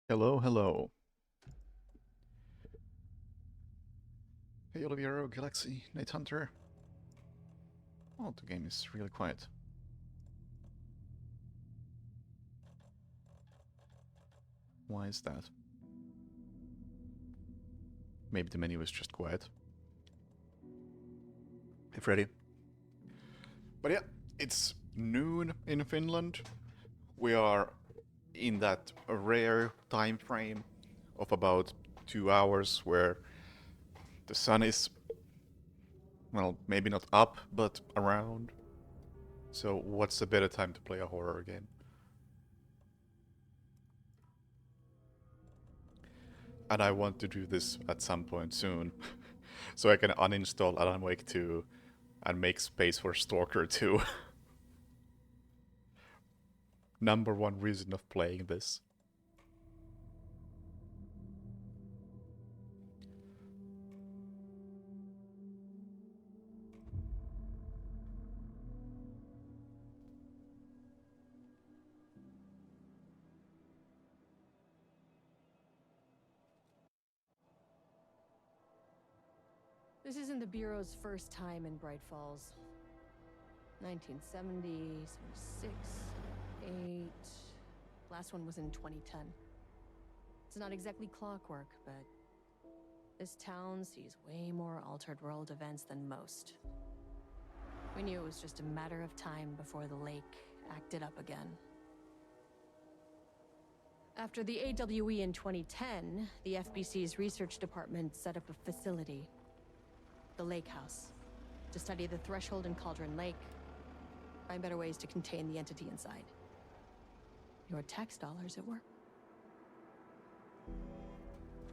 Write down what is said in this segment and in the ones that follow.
Hello, hello. Hey, Oliviero, Galaxy, Night Hunter. Oh, the game is really quiet. Why is that? Maybe the menu is just quiet. Hey, Freddy. But yeah, it's noon in Finland. We are in that rare time frame of about 2 hours where the sun is, well, maybe not up, but around. So what's a better time to play a horror game? And I want to do this at some point soon, so I can uninstall Alan Wake 2 and make space for Stalker 2. Number one reason of playing this. This isn't the Bureau's first time in Bright Falls. 1970, 76, 8. Last one was in 2010. It's not exactly clockwork, but this town sees way more altered world events than most. We knew it was just a matter of time before the lake acted up again. After the AWE in 2010, the FBC's research department set up a facility, the Lake House, to study the threshold in Cauldron Lake, find better ways to contain the entity inside. Your tax dollars at work.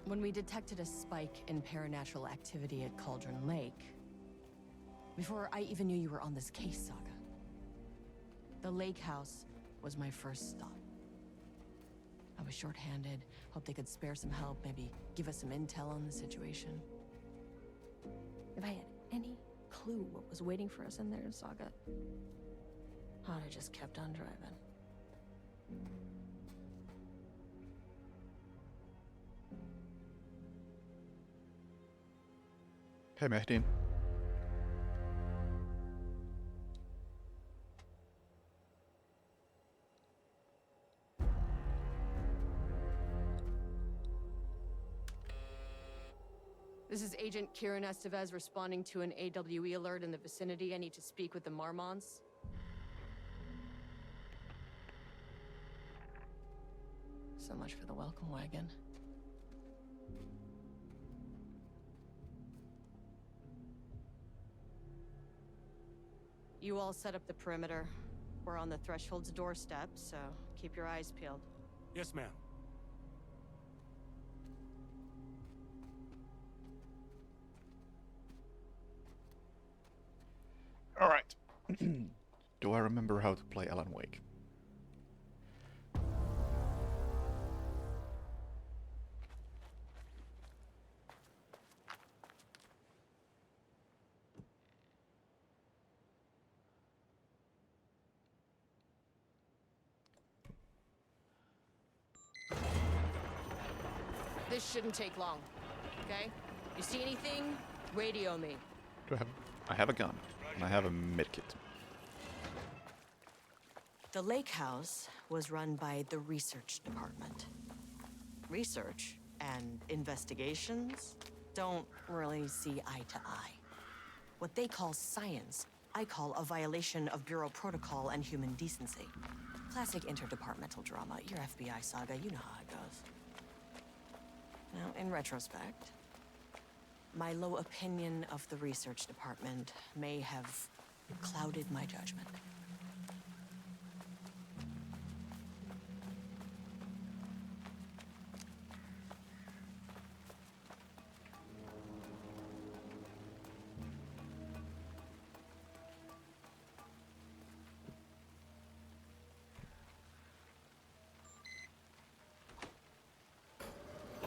When we detected a spike in paranatural activity at Cauldron Lake, before I even knew you were on this case, Saga, the Lake House was my first stop. I was short-handed, hoped they could spare some help, maybe give us some intel on the situation. If I had any clue what was waiting for us in there, Saga, I'd have just kept on driving. Hey, Mehdi. This is Agent Kieran Estevez responding to an AWE alert in the vicinity. I need to speak with the Marmons. So much for the welcome wagon. You all set up the perimeter. We're on the Threshold's doorstep, so keep your eyes peeled. Yes, ma'am. Alright. Do I remember how to play Alan Wake? This shouldn't take long, okay? You see anything? Radio me. Do I have? I have a gun, and I have a medkit. The Lake House was run by the research department. Research and investigations don't really see eye to eye. What they call science, I call a violation of Bureau protocol and human decency. Classic interdepartmental drama. Your FBI saga, you know how it goes. Now, in retrospect, my low opinion of the research department may have clouded my judgment.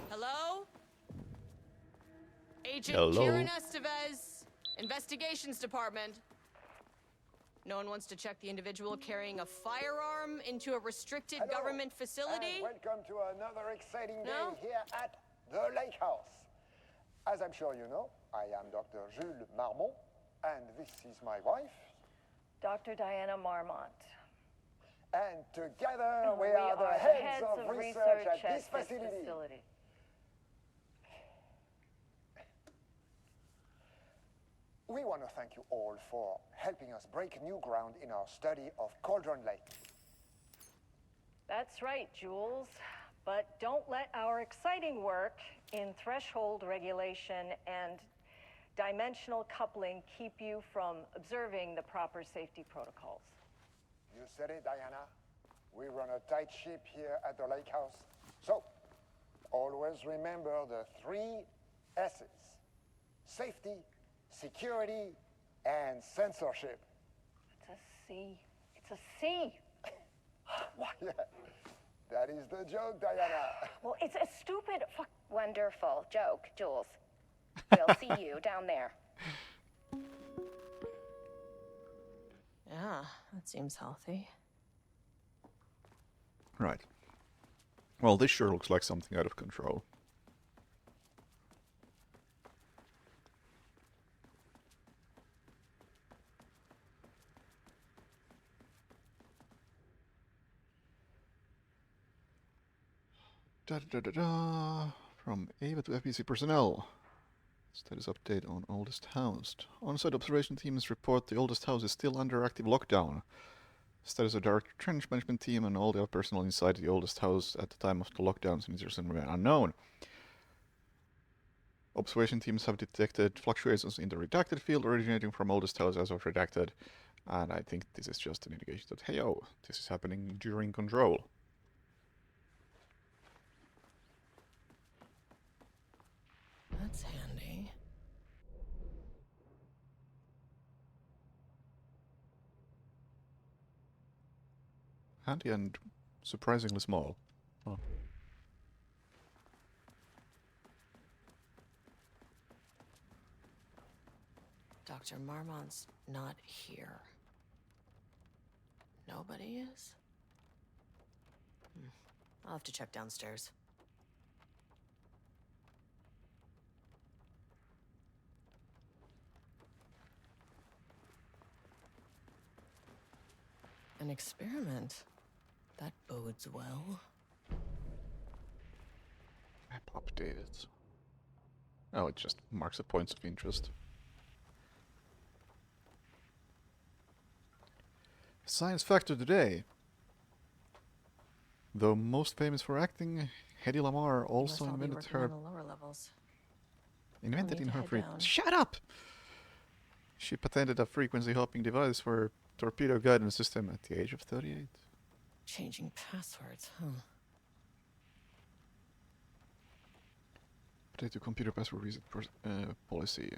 Hello? Agent Hello? Kieran Estevez, Investigations Department. No one wants to check the individual carrying a firearm farm into a restricted Hello, government facility? And welcome to another exciting No? day here at the Lake House. As I'm sure you know, I am Dr. Jules Marmont, and this is my wife. Dr. Diana Marmont. And together And we are the heads of research at this this facility. We want to thank you all for helping us break new ground in our study of Cauldron Lake. That's right, Jules. But don't let our exciting work in threshold regulation and dimensional coupling keep you from observing the proper safety protocols. You said it, Diana. We run a tight ship here at the Lake House. So, always remember the 3 S's. Safety, security, and censorship. It's a C. It's a C. Why, yeah, that is the joke, Diana. Well, it's a stupid fuck. Wonderful joke, Jules. We'll see you down there. Yeah, that seems healthy. Right. Well, this sure looks like something out of control. Da da da da. From Ava to FBC personnel. Status update on Oldest House. On-site observation teams report the Oldest House is still under active lockdown. Status of Director Trench Management Team and all the other personnel inside the Oldest House at the time of the lockdowns and insertion remain unknown. Observation teams have detected fluctuations in the redacted field originating from Oldest House as of redacted, and I think this is just an indication that, hey, oh, this is happening during control. That's handy. Handy and surprisingly small. Oh. Dr. Marmont's not here. Nobody is? I'll have to check downstairs. An experiment? That bodes well. Map updated. Oh, it just marks the points of interest. Science factor today. Though most famous for acting, Hedy Lamarr also Unless I'll be invented working her on the lower levels. invented need in to her head free. down. Shut up! She patented a frequency hopping device for torpedo guidance system at the age of 38. Changing passwords, huh? Update to computer password reset policy.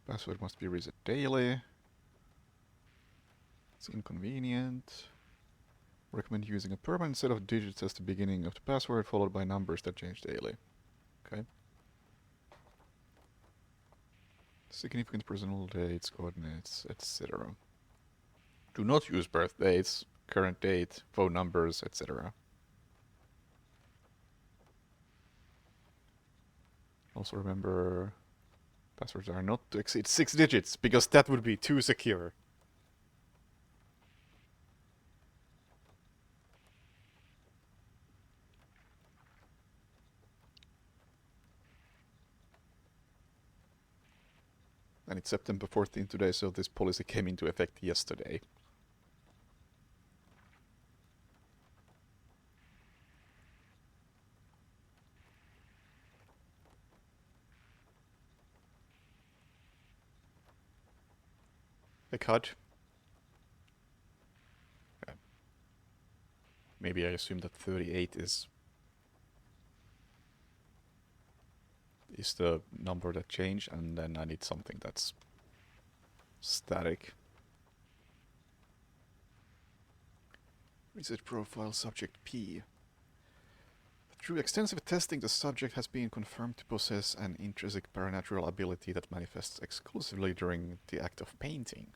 Password must be reset daily. It's inconvenient. Recommend using a permanent set of digits as the beginning of the password, followed by numbers that change daily. Okay. Significant personal dates, coordinates, etc. Do not use birth dates, current date, phone numbers, etc. Also remember, passwords are not to exceed 6 digits, because that would be too secure. And it's September 14th today, so this policy came into effect yesterday. A cut. Okay. Maybe I assume that 38 is the number that changed, and then I need something that's static. Research profile subject P. Through extensive testing, the subject has been confirmed to possess an intrinsic paranatural ability that manifests exclusively during the act of painting.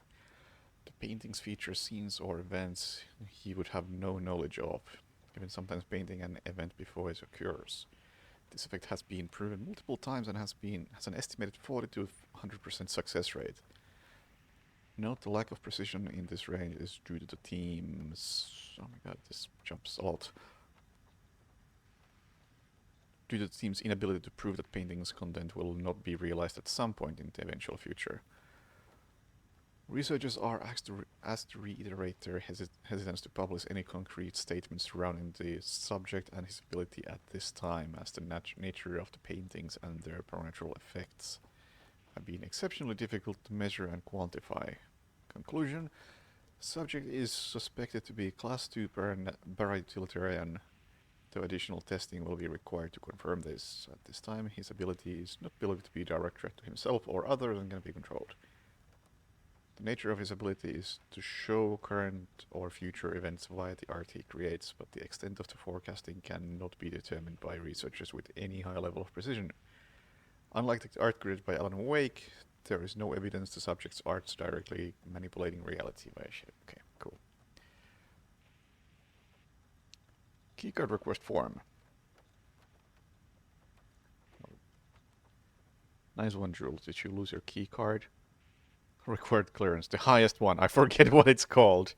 The paintings feature scenes or events he would have no knowledge of, even sometimes painting an event before it occurs. This effect has been proven multiple times and has an estimated 40 to 100% success rate. Note the lack of precision in this range is due to the team's... Oh my god, this jumps a lot. Due to the team's inability to prove that painting's content will not be realized at some point in the eventual future. Researchers are asked to reiterate their hesitance to publish any concrete statements surrounding the subject and his ability at this time, as the nature of the paintings and their supernatural effects have been exceptionally difficult to measure and quantify. Conclusion: subject is suspected to be Class 2 para-utilitarian, though additional testing will be required to confirm this. At this time, his ability is not believed to be a direct threat to himself or others and can be controlled. The nature of his ability is to show current or future events via the art he creates, but the extent of the forecasting cannot be determined by researchers with any high level of precision. Unlike the art created by Alan Wake, there is no evidence the subject's art's directly manipulating reality. Okay, cool. Keycard request form. Nice one, Jules. Did you lose your keycard? Required clearance, the highest one. I forget what it's called.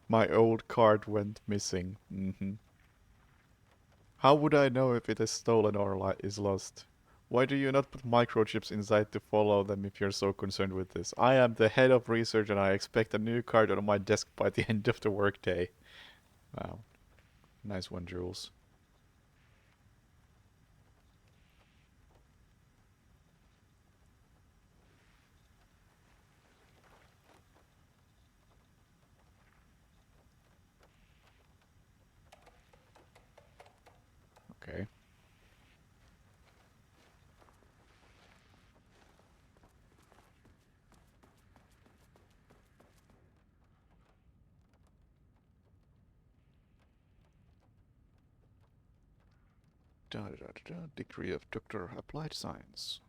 My old card went missing. How would I know if it is stolen or is lost? Why do you not put microchips inside to follow them if you're so concerned with this? I am the head of research and I expect a new card on my desk by the end of the workday. Wow. Nice one, Jules. Okay. Degree of Doctor Applied Science.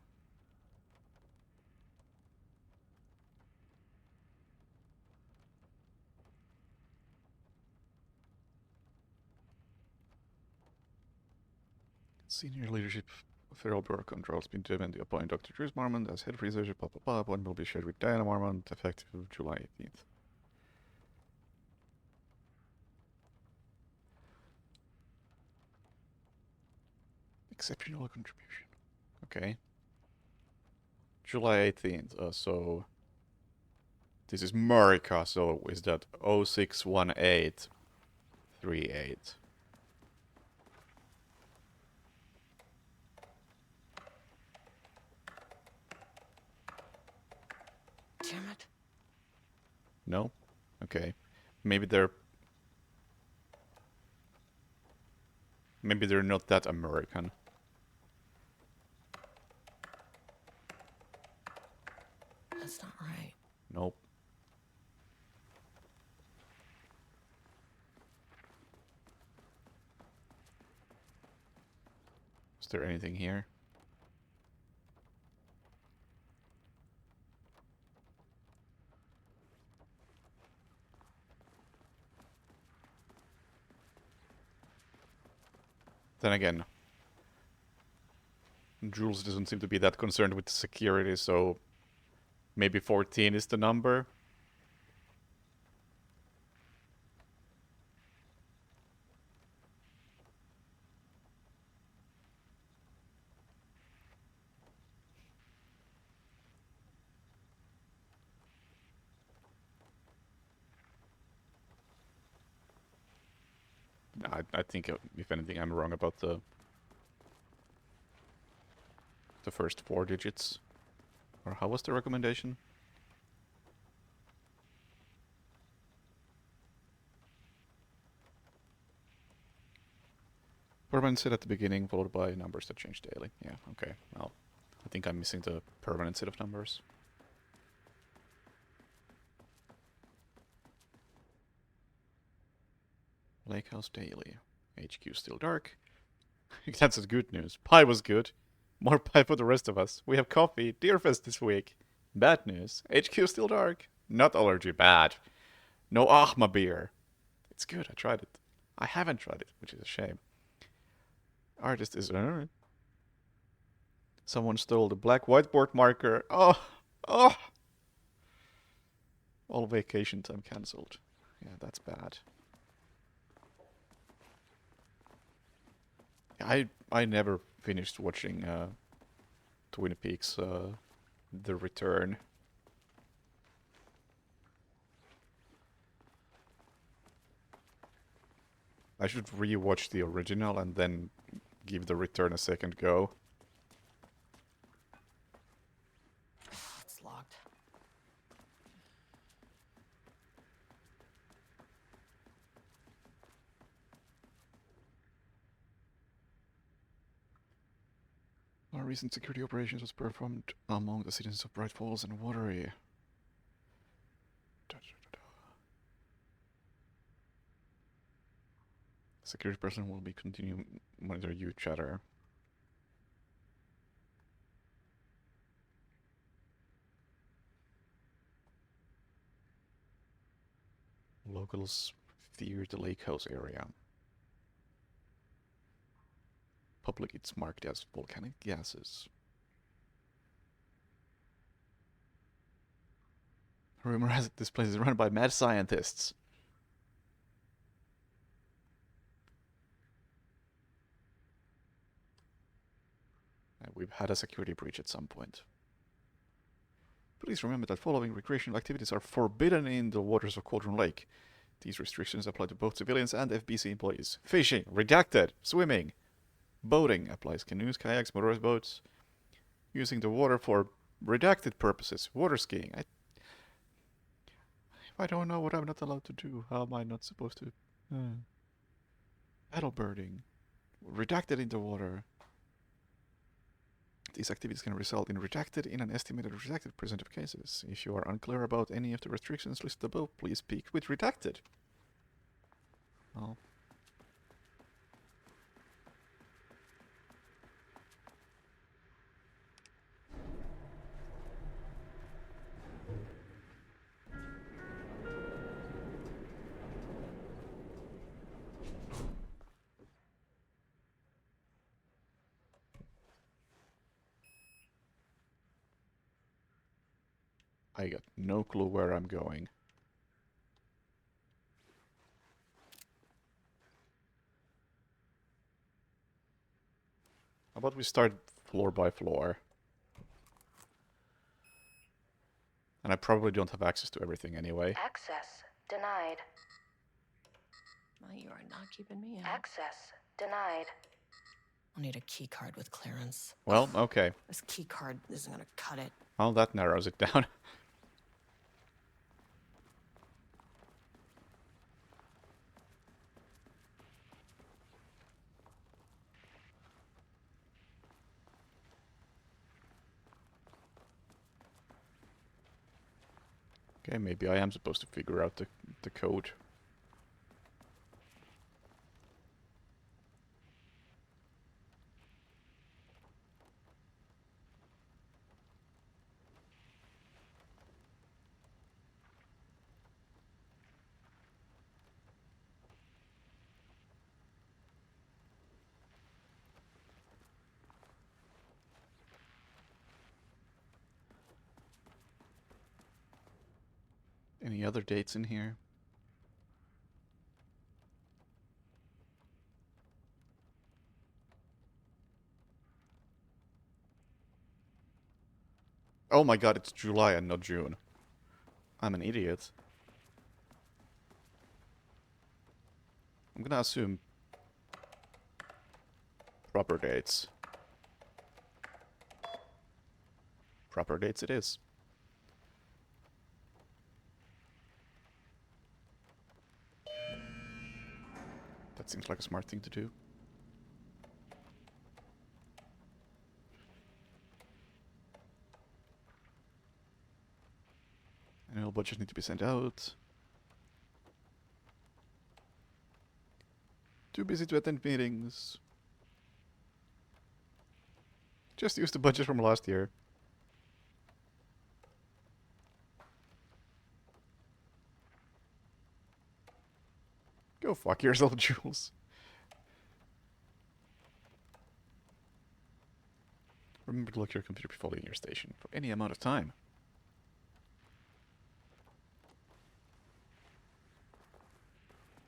Senior leadership of Federal Bureau of Control has been determined to appoint Dr. Bruce Marmont as head researcher. Appointment will be shared with Diana Marmont effective July 18th. Exceptional contribution. Okay. July 18th. So this is Marika, so is that 061838? Damn it. No? Okay. Maybe they're not that American. That's not right. Nope. Is there anything here? Then again, Jules doesn't seem to be that concerned with the security, so maybe 14 is the number. I think, if anything, I'm wrong about the first 4 digits. Or how was the recommendation? Permanent set at the beginning, followed by numbers that change daily. Yeah, okay. Well, I think I'm missing the permanent set of numbers. Lake House Daily. HQ still dark. That's good news. Pie was good. More pie for the rest of us. We have coffee. Deerfest this week. Bad news. HQ still dark. Not allergy bad. No Ahma beer. It's good, I tried it. I haven't tried it, which is a shame. Artist is... Someone stole the black whiteboard marker. Oh! Oh! All vacation time cancelled. Yeah, that's bad. I never finished watching Twin Peaks The Return. I should rewatch the original and then give The Return a second go. It's locked. Our recent security operations was performed among the citizens of Bright Falls and Watery. Security person will be continuing monitor you chatter. Locals fear the lake house area. Public it's marked as volcanic gases. Rumor has it this place is run by mad scientists. We've had a security breach at some point. Please remember that following recreational activities are forbidden in the waters of Cauldron Lake. These restrictions apply to both civilians and FBC employees. Fishing, redacted. Swimming. Boating applies canoes, kayaks, motorized boats. Using the water for redacted purposes. Water skiing. If I don't know what I'm not allowed to do, how am I not supposed to? Paddleboarding. Redacted in the water. These activities can result in redacted in an estimated redacted percent of cases. If you are unclear about any of the restrictions listed above, please speak with redacted. Oh. I got no clue where I'm going. How about we start floor by floor? And I probably don't have access to everything anyway. Access denied. Well, you are not keeping me out. Access denied. I'll need a key card with clearance. Well, okay. This key card isn't gonna cut it. Well, that narrows it down. Okay, maybe I am supposed to figure out the code. Any other dates in here? Oh my god, it's July and not June. I'm an idiot. I'm gonna assume proper dates. Proper dates it is. That seems like a smart thing to do. Annual budgets need to be sent out. Too busy to attend meetings. Just use the budget from last year. Go fuck yourself, Jules. Remember to lock your computer before leaving your station for any amount of time.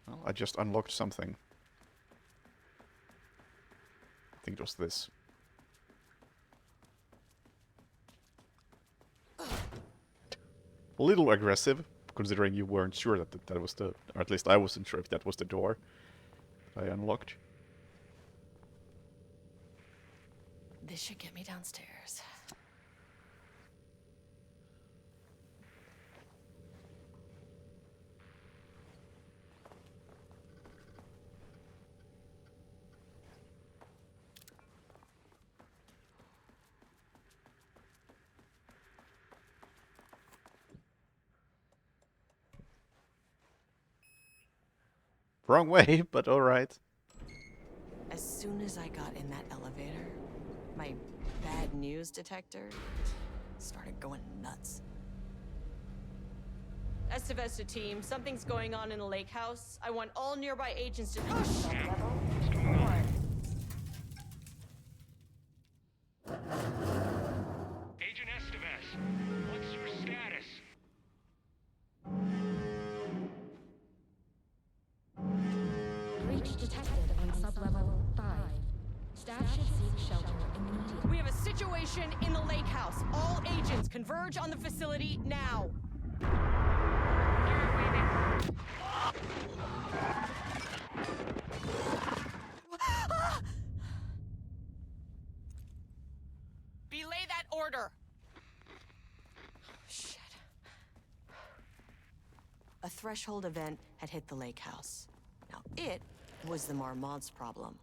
Well, I just unlocked something. I think it was this. A little aggressive, considering you weren't sure that that was the... Or at least I wasn't sure if that was the door I unlocked. This should get me downstairs. Wrong way, but alright. As soon as I got in that elevator, my bad news detector started going nuts. Estevesta team, something's going on in the lake house. I want all nearby agents to... Oh, shit! Agent Estevez, what's your status? Breach detected on sublevel 5. Staff should seek shelter immediately. We have a situation in the lake house. All agents converge on the facility now. Belay that order. Shit. A threshold event had hit the lake house. Now, it was the Marmont's problem.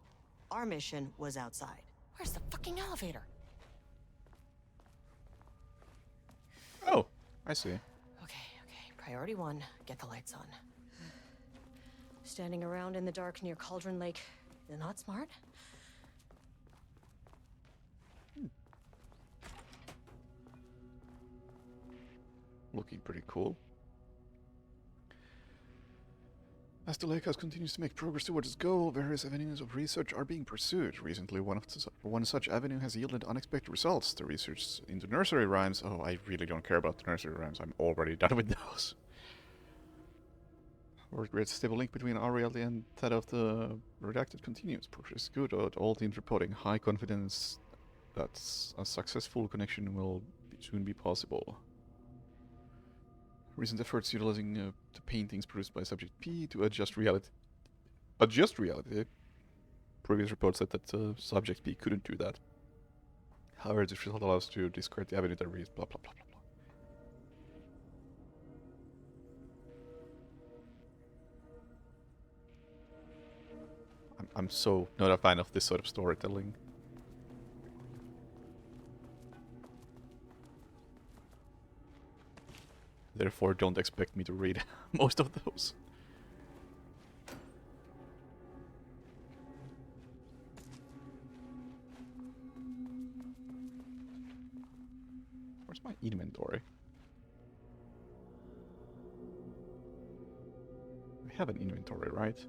Our mission was outside. Where's the fucking elevator? Oh, I see. Okay. Priority 1, get the lights on. Standing around in the dark near Cauldron Lake is not smart. Looking pretty cool. As the Lake House continues to make progress towards its goal, various avenues of research are being pursued. Recently, one such avenue has yielded unexpected results. The research into nursery rhymes... Oh, I really don't care about the nursery rhymes. I'm already done with those. Work creates a stable link between our reality and that of the redacted continues. Progress is good. All teams reporting high confidence that a successful connection will soon be possible. Recent efforts utilizing the paintings produced by Subject P to adjust reality. Previous reports said that Subject P couldn't do that. However, this result allows to discard the avenue that reads blah blah blah blah blah. I'm so not a fan of this sort of storytelling. Therefore, don't expect me to read most of those. Where's my inventory? I have an inventory, right?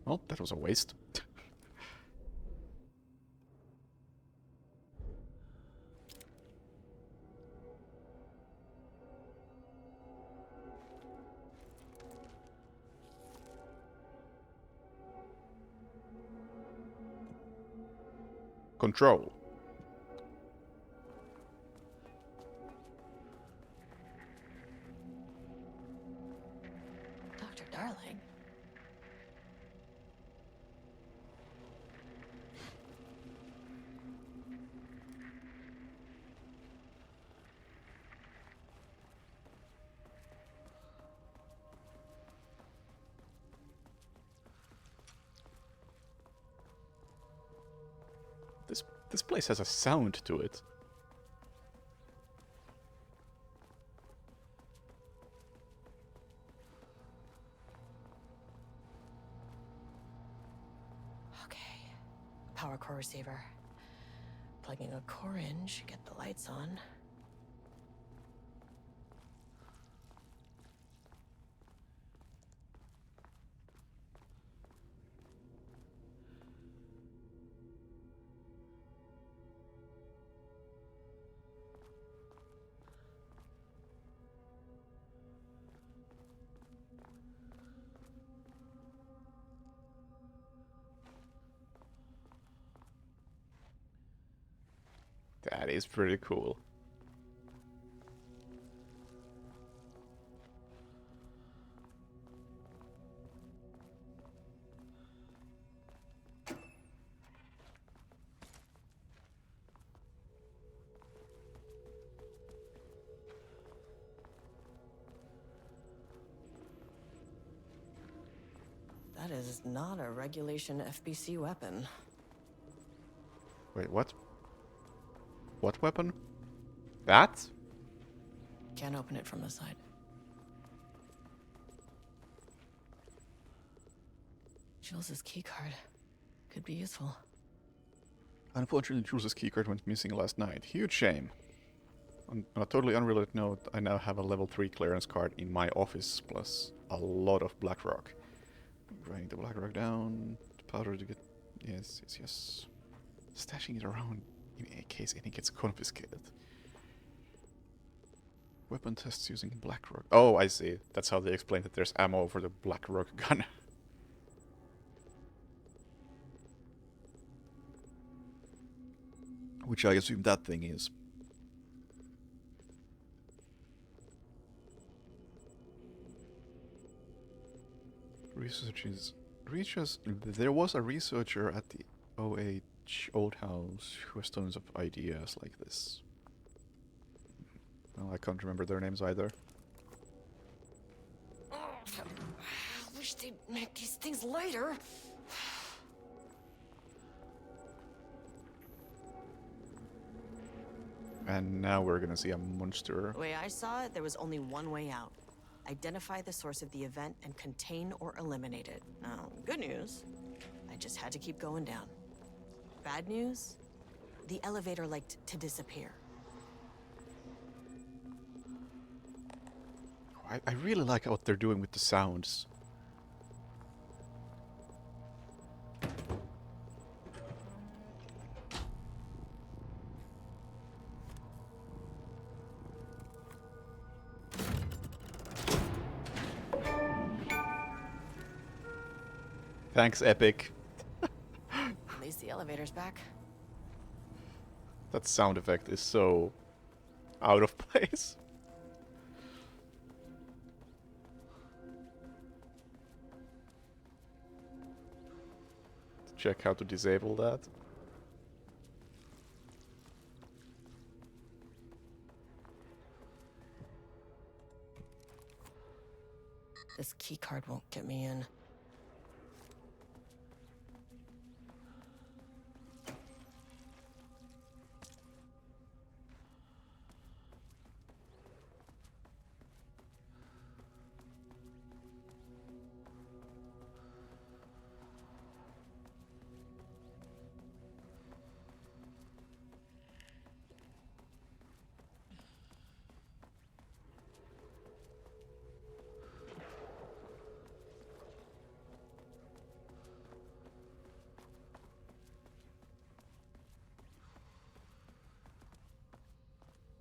Well, that was a waste. Control. Dr. Darling. This place has a sound to it. Okay. Power core receiver. Plugging a core in should get the lights on. That is pretty cool. That is not a regulation FBC weapon. Wait, what? What weapon? That? Can't open it from the side. Jules's keycard. Could be useful. Unfortunately, Jules' keycard went missing last night. Huge shame. On a totally unrelated note, I now have a level 3 clearance card in my office, plus a lot of Blackrock. Writing the Blackrock down, the powder to get... Yes, yes, yes. Stashing it around in case any gets confiscated. Weapon tests using Blackrock. Oh, I see. That's how they explain that there's ammo for the Blackrock gun. Which I assume that thing is. There was a researcher at the OH Old House who has tons of ideas like this. Well, I can't remember their names either. I wish they'd make these things lighter. And now we're gonna see a monster. The way I saw it, there was only one way out. Identify the source of the event and contain or eliminate it. Now, good news, I just had to keep going down. Bad news, the elevator liked to disappear. I really like what they're doing with the sounds. Thanks, Epic. At least the elevator's back. That sound effect is so out of place. Check how to disable that. This keycard won't get me in.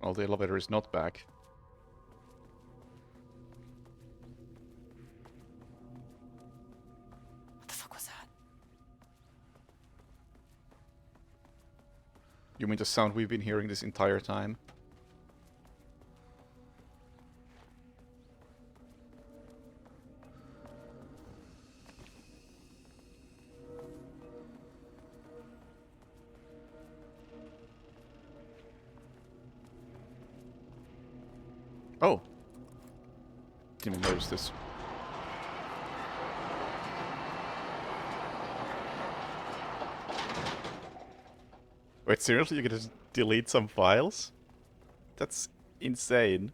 Well, the elevator is not back. What the fuck was that? You mean the sound we've been hearing this entire time? Oh! Didn't even notice this. Wait, seriously? You can just delete some files? That's insane.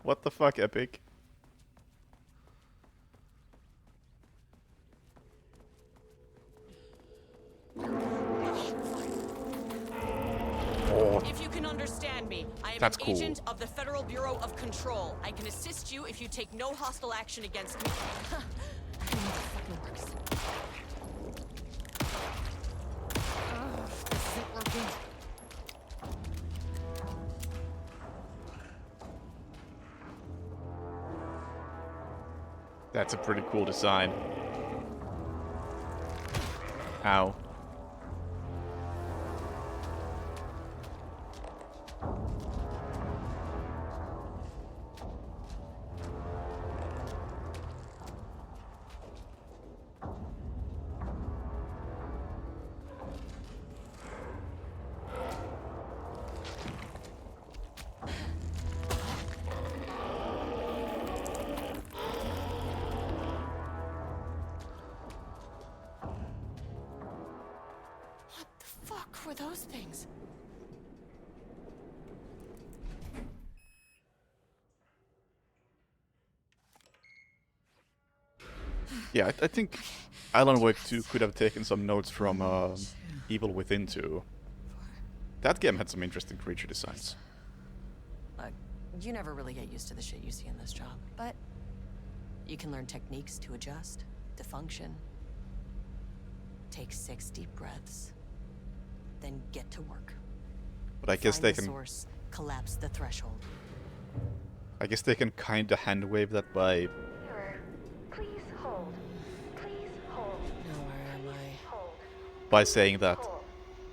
What the fuck, Epic? If you can understand me, I am That's an cool. agent of the Federal Bureau of Control. I can assist you if you take no hostile action against me. I don't know how it fucking works. This isn't working. That's a pretty cool design. Ow. were those things? Yeah, I think Alan Wake 2 could have taken some notes from Evil Within 2. That game had some interesting creature designs. Look, you never really get used to the shit you see in this job, but you can learn techniques to adjust, to function. Take 6 deep breaths, then get to work. But I guess Find they the can. source, collapse the threshold. I guess they can kinda hand wave that by. Mirror, please hold. Please hold. Now where am I? Hold. By saying that Hold.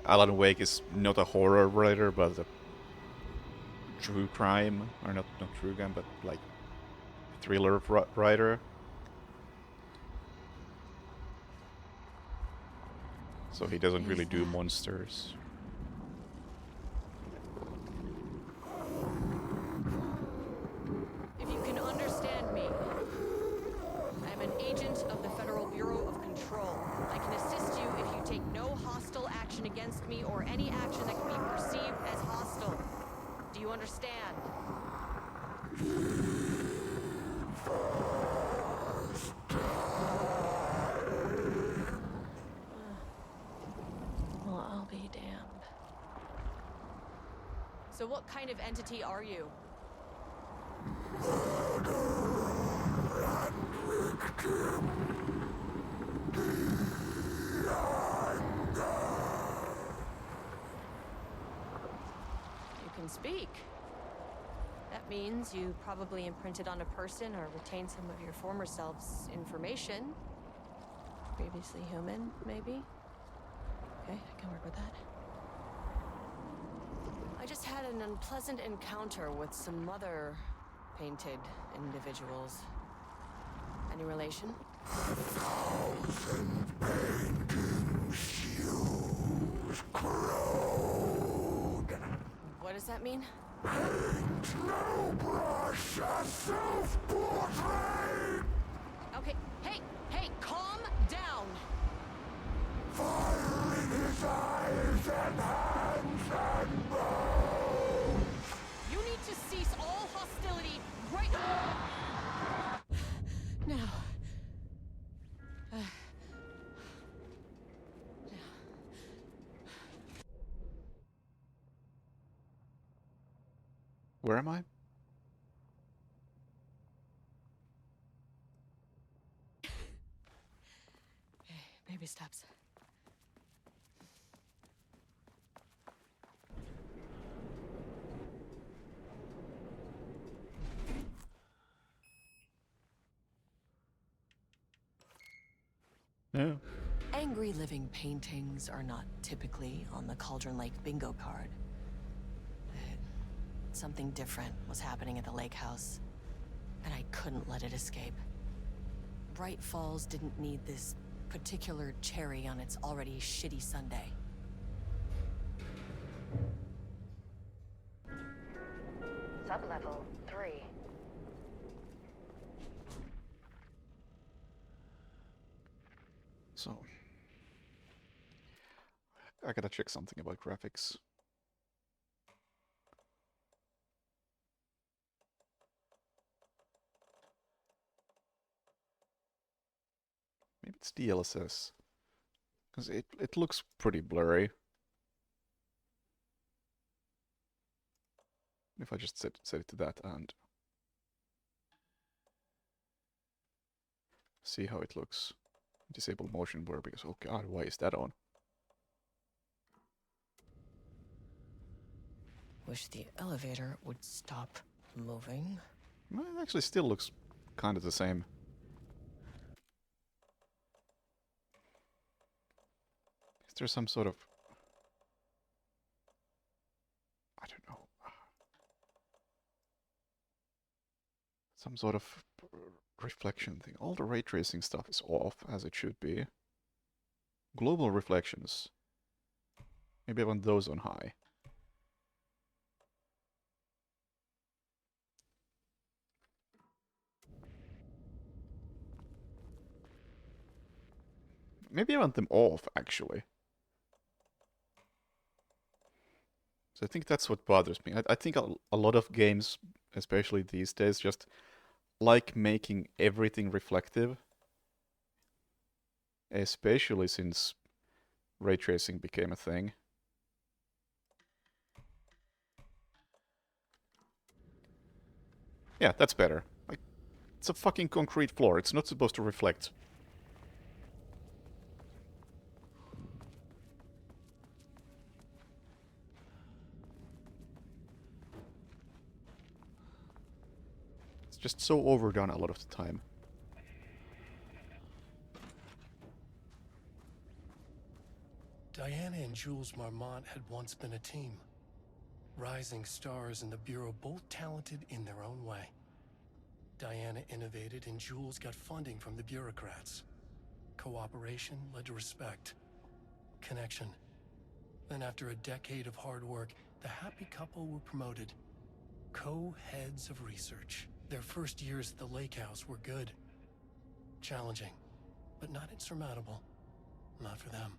Alan Wake is not a horror writer, but a true crime, or not true crime, but like thriller writer. So he doesn't really do monsters. If you can understand me, I am an agent of the Federal Bureau of Control. I can assist you if you take no hostile action against me or any action that can be perceived as hostile. Do you understand? Well, I'll be damned. So what kind of entity are you? You can speak. That means you probably imprinted on a person or retained some of your former self's information. Previously human, maybe? Okay, I can work with that. I just had an unpleasant encounter with some other painted individuals. Any relation? What does that mean? Okay, hey, calm down! You need to cease all hostility right now. Where am I? Baby steps. Yeah. Angry living paintings are not typically on the Cauldron Lake bingo card. Something different was happening at the lake house, and I couldn't let it escape. Bright Falls didn't need this particular cherry on its already shitty sundae. Sublevel 3. So I gotta check something about graphics. Maybe it's DLSS. Because it looks pretty blurry. If I just set it to that and see how it looks. Disable motion blur because, oh god, why is that on? Wish the elevator would stop moving. Well, it actually still looks kind of the same. Is there some sort of... I don't know. Some sort of reflection thing. All the ray tracing stuff is off, as it should be. Global reflections. Maybe I want those on high. Maybe I want them off, actually. So I think that's what bothers me. I think a lot of games, especially these days, just like making everything reflective. Especially since ray tracing became a thing. Yeah, that's better. Like, it's a fucking concrete floor. It's not supposed to reflect. It's just so overdone a lot of the time. Diana and Jules Marmont had once been a team. Rising stars in the Bureau, both talented in their own way. Diana innovated and Jules got funding from the bureaucrats. Cooperation led to respect. Connection. Then after a decade of hard work, the happy couple were promoted. Co-heads of research. Their first years at the lake house were good. Challenging, but not insurmountable. Not for them.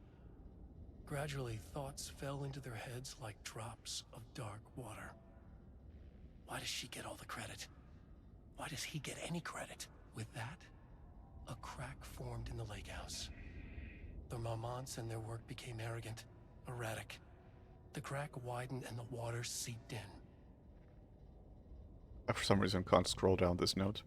Gradually, thoughts fell into their heads like drops of dark water. Why does she get all the credit? Why does he get any credit? With that, a crack formed in the lake house. The Marmonts and their work became arrogant, erratic. The crack widened and the water seeped in. I, for some reason, can't scroll down this note.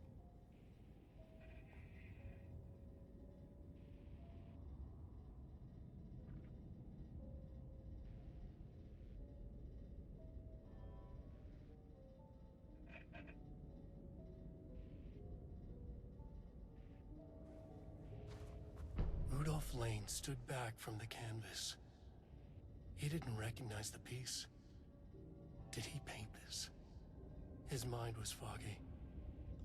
Rudolph Lane stood back from the canvas. He didn't recognize the piece. Did he paint this? His mind was foggy,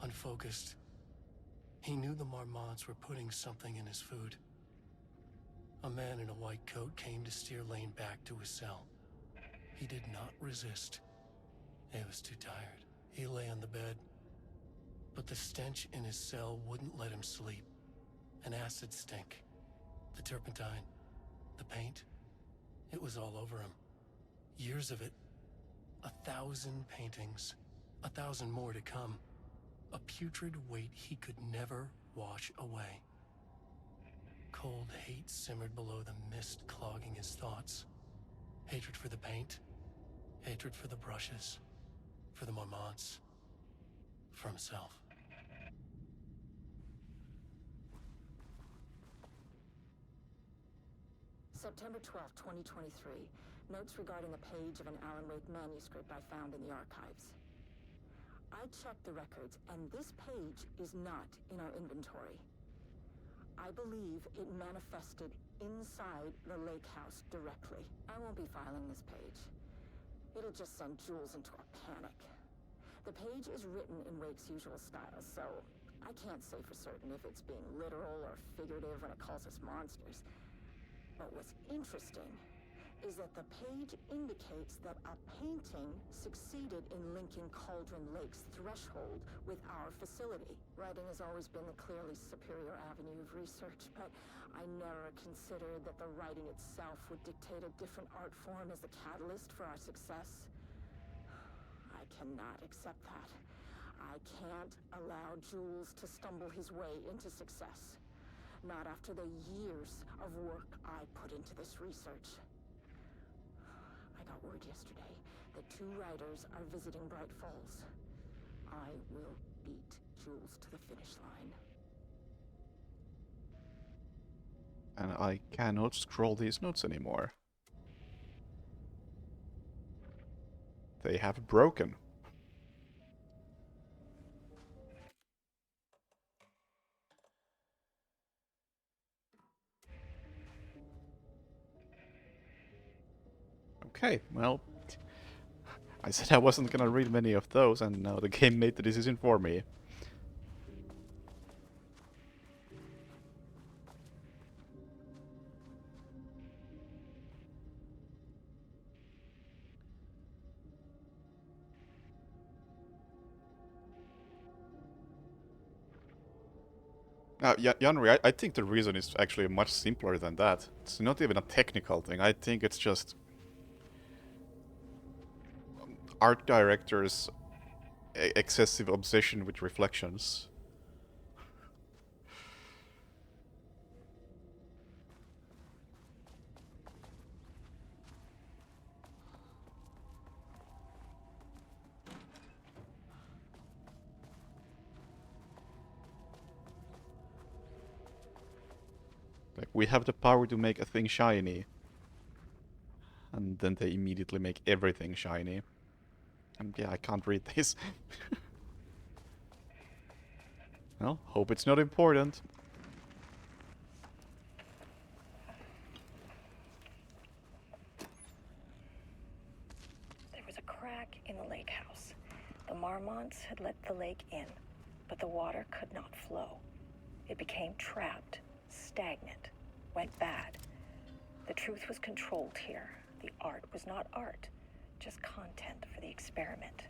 unfocused. He knew the Marmonts were putting something in his food. A man in a white coat came to steer Lane back to his cell. He did not resist. He was too tired. He lay on the bed, but the stench in his cell wouldn't let him sleep. An acid stink. The turpentine, the paint, it was all over him. Years of it. 1,000 paintings. 1,000 more to come. A putrid weight he could never wash away. Cold hate simmered below the mist clogging his thoughts. Hatred for the paint. Hatred for the brushes. For the Marmonts. For himself. September 12, 2023. Notes regarding the page of an Alan Wake manuscript I found in the archives. I checked the records, and this page is not in our inventory. I believe it manifested inside the lake house directly. I won't be filing this page. It'll just send Jules into a panic. The page is written in Wake's usual style, so I can't say for certain if it's being literal or figurative when it calls us monsters. But what's interesting is that the page indicates that a painting succeeded in linking Cauldron Lake's threshold with our facility. Writing has always been the clearly superior avenue of research, but I never considered that the writing itself would dictate a different art form as the catalyst for our success. I cannot accept that. I can't allow Jules to stumble his way into success. Not after the years of work I put into this research. I got word yesterday that 2 writers are visiting Bright Falls. I will beat Jules to the finish line. And I cannot scroll these notes anymore. They have broken. Okay, well, I said I wasn't gonna read many of those, and now the game made the decision for me. Yanri, I think the reason is actually much simpler than that. It's not even a technical thing. I think it's just... art director's excessive obsession with reflections. Like, we have the power to make a thing shiny. And then they immediately make everything shiny. And yeah, I can't read this. Well, hope it's not important. There was a crack in the lake house. The Marmonts had let the lake in, but the water could not flow. It became trapped, stagnant, went bad. The truth was controlled here. The art was not art, just content for the experiment.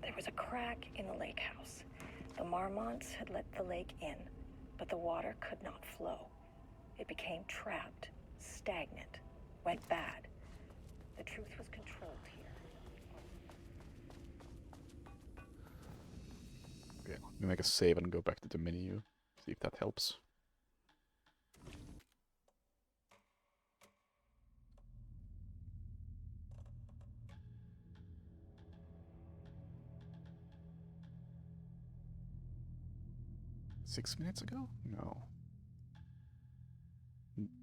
There was a crack in the lake house. The Marmonts had let the lake in, but the water could not flow. It became trapped, stagnant, went bad. The truth was controlled here. Yeah, let me make a save and go back to the menu. See if that helps. $6 minutes ago? No.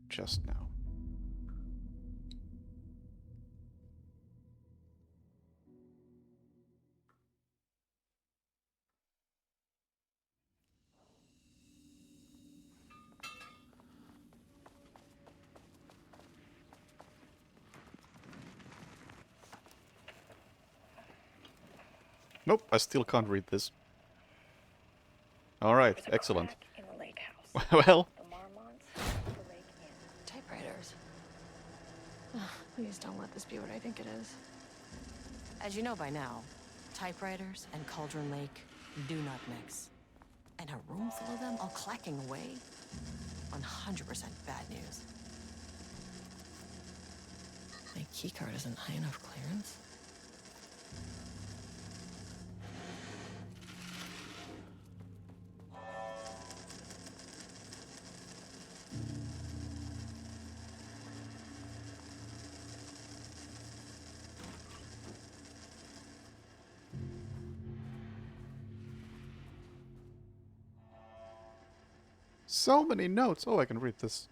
Just now. Nope, I still can't read this. Alright, There was a excellent. crack in the lake house. Well, The Marmonts had let the lake in. Typewriters. Please don't let this be what I think it is. As you know by now, typewriters and Cauldron Lake do not mix. And a room full of them all clacking away? 100% bad news. My keycard isn't high enough clearance. so many notes. Oh, I can read this.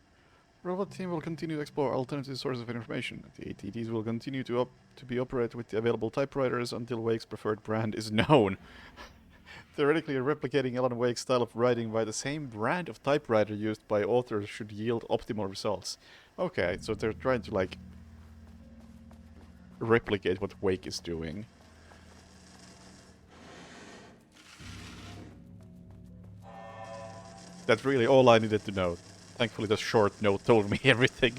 Robot team will continue to explore alternative sources of information. The ATTs will continue to be operated with the available typewriters until Wake's preferred brand is known. Theoretically, replicating Alan Wake's style of writing by the same brand of typewriter used by authors should yield optimal results. Okay, so they're trying to, like, replicate what Wake is doing. That's really all I needed to know. Thankfully, the short note told me everything.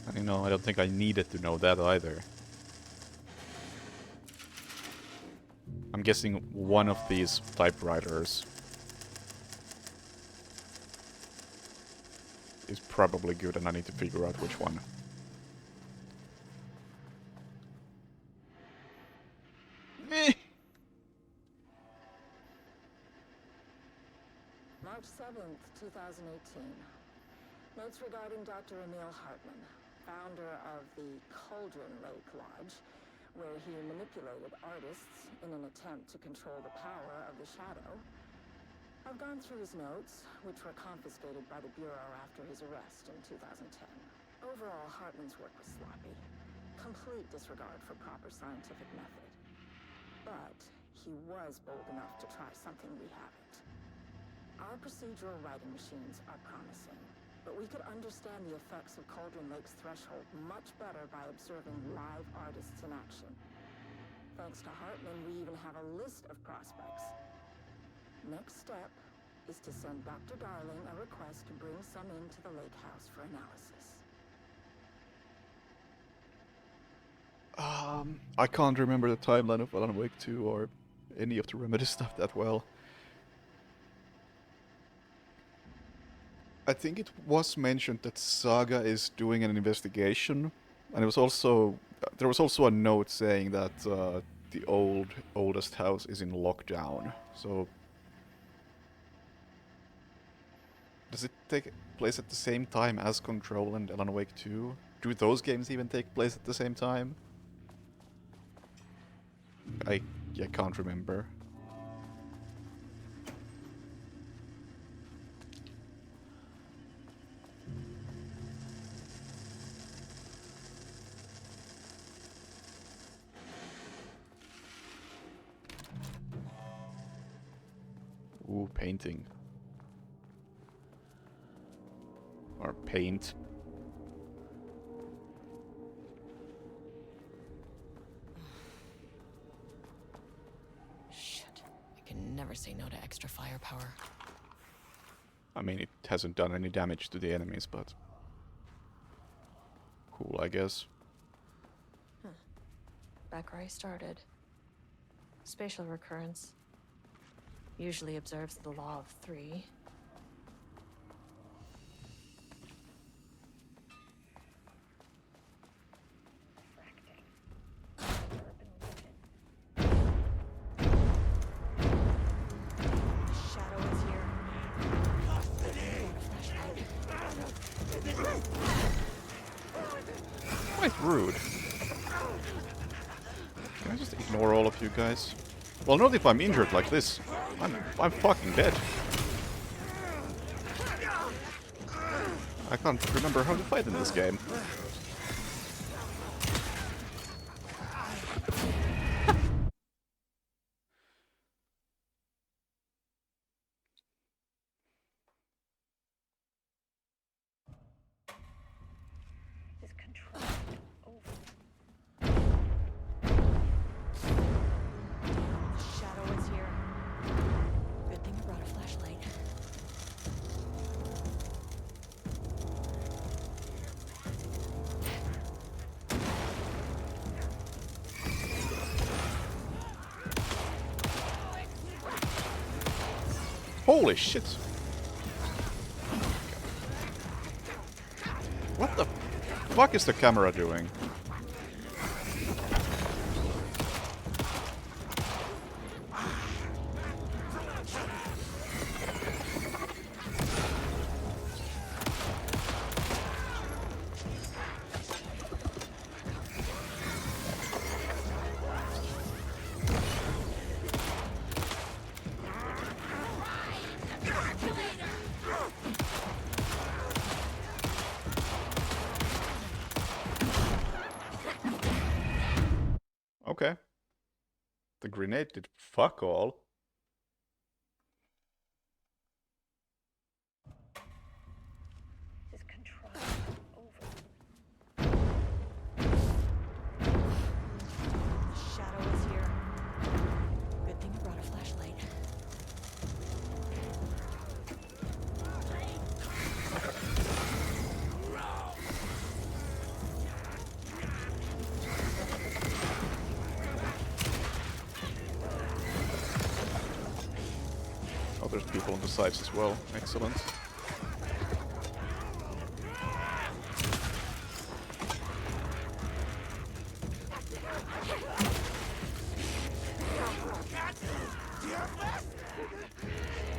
And, you know, I don't think I needed to know that either. I'm guessing one of these typewriters is probably good, and I need to figure out which one. March 7th, 2018. Notes regarding Dr. Emil Hartman, founder of the Cauldron Lake Lodge, where he manipulated artists in an attempt to control the power of the shadow. I've gone through his notes, which were confiscated by the Bureau after his arrest in 2010. Overall, Hartman's work was sloppy. Complete disregard for proper scientific method. But he was bold enough to try something we haven't. Our procedural writing machines are promising, but we could understand the effects of Cauldron Lake's threshold much better by observing live artists in action. Thanks to Hartman, we even have a list of prospects. Next step is to send Dr. Darling a request to bring some into the lake house for analysis. I can't remember the timeline of Alan Wake 2 or any of the Remedy stuff that well. I think it was mentioned that Saga is doing an investigation, and it was also there was also a note saying that the oldest house is in lockdown. So does it take place at the same time as Control and Alan Wake 2? Do those games even take place at the same time? I can't remember. Ooh, painting. Or paint. Shit. I can never say no to extra firepower. I mean, it hasn't done any damage to the enemies, but... cool, I guess. Huh. Back where I started. Spatial recurrence. Usually observes the law of 3. Shadow is here. Quite rude. Can I just ignore all of you guys? Well, not if I'm injured like this. I'm fucking dead. I can't remember how to fight in this game. Is control over? Shadow is here. Good thing you brought a flashlight. Holy shit! What the fuck is the camera doing? Okay. The grenade did fuck all. Is control over? Shadow is here. Good thing you brought a flashlight. Oh, there's people on the sides as well. Excellent.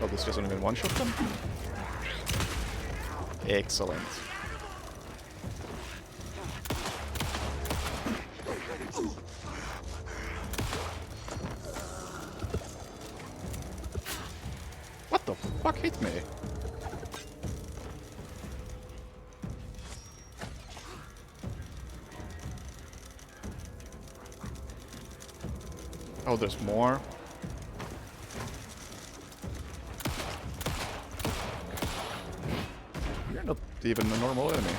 Oh, this doesn't even one-shot them? Excellent. What the fuck hit me? Oh, there's more. You're not even a normal enemy.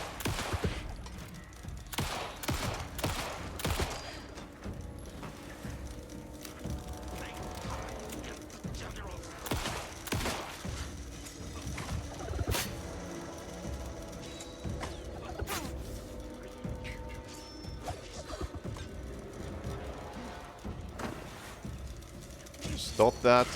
thought that.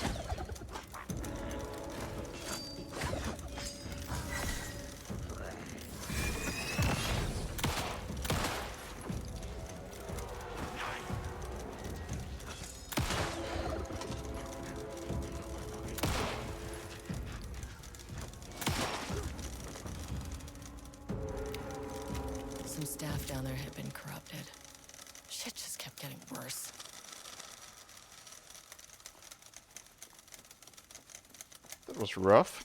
Some staff down there had been corrupted. Shit just kept getting worse. That was rough.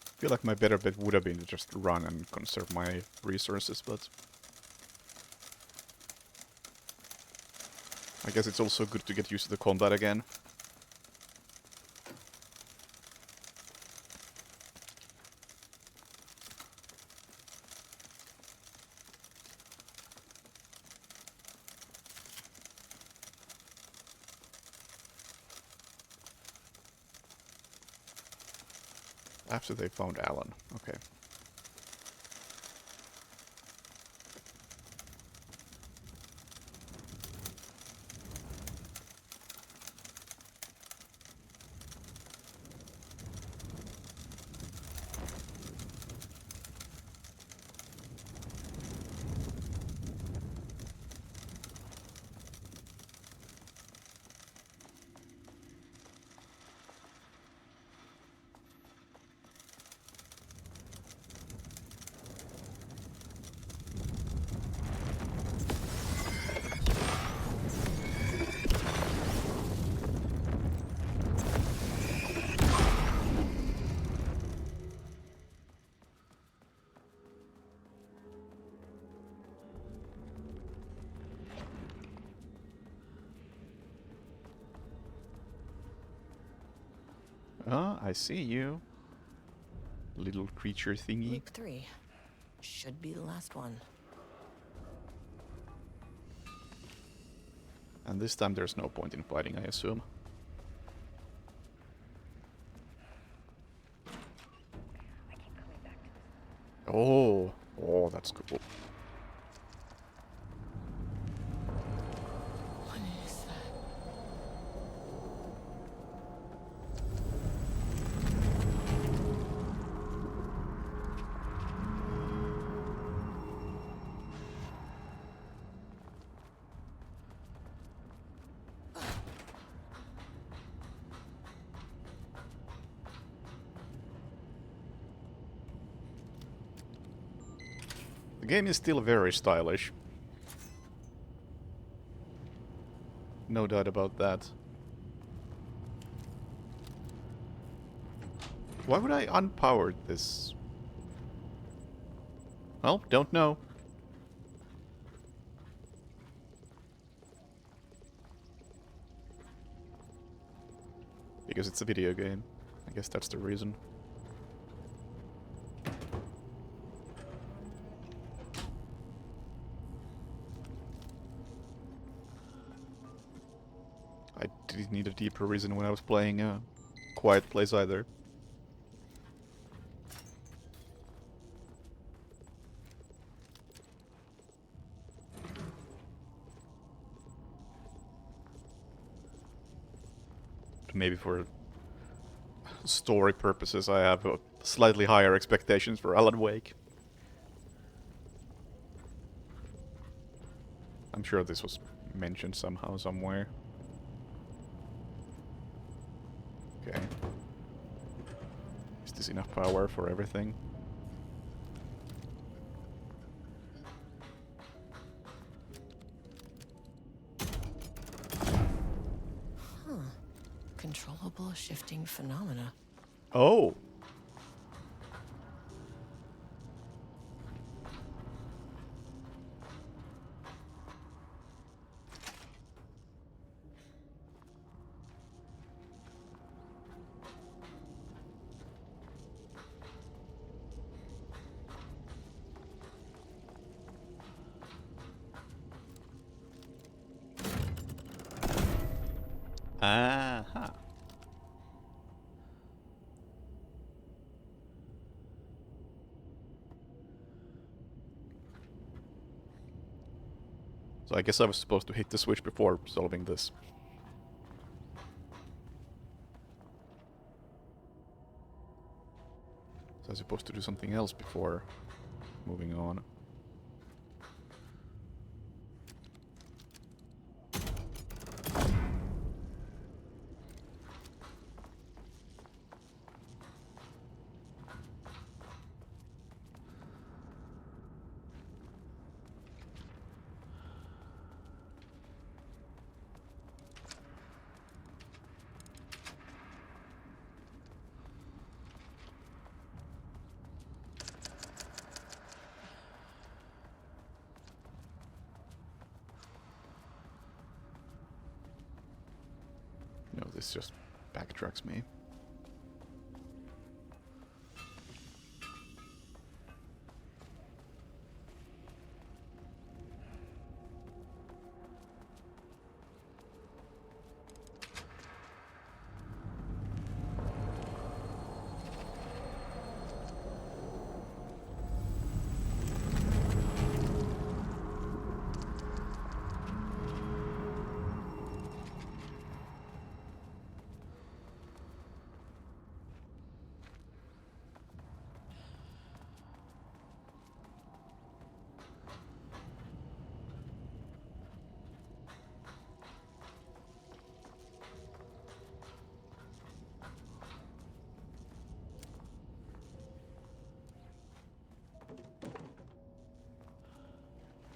I feel like my better bet would have been to just run and conserve my resources, but I guess it's also good to get used to the combat again. After they found Alan. Okay. Ah, I see you. Little creature thingy. Loop 3. Should be the last one. And this time there's no point in fighting, I assume. I keep coming back to this. Oh, oh, that's cool. What is that? The game is still very stylish. No doubt about that. Why would I unpower this? Well, don't know. Because it's a video game. I guess that's the reason. I didn't need a deeper reason when I was playing Quiet Place either. Maybe for story purposes I have slightly higher expectations for Alan Wake. I'm sure this was mentioned somehow, somewhere. Okay. Is this enough power for everything? Controllable shifting phenomena. Oh! Aha. So I guess I was supposed to hit the switch before solving this. So I was supposed to do something else before moving on. No, this just backtracks me.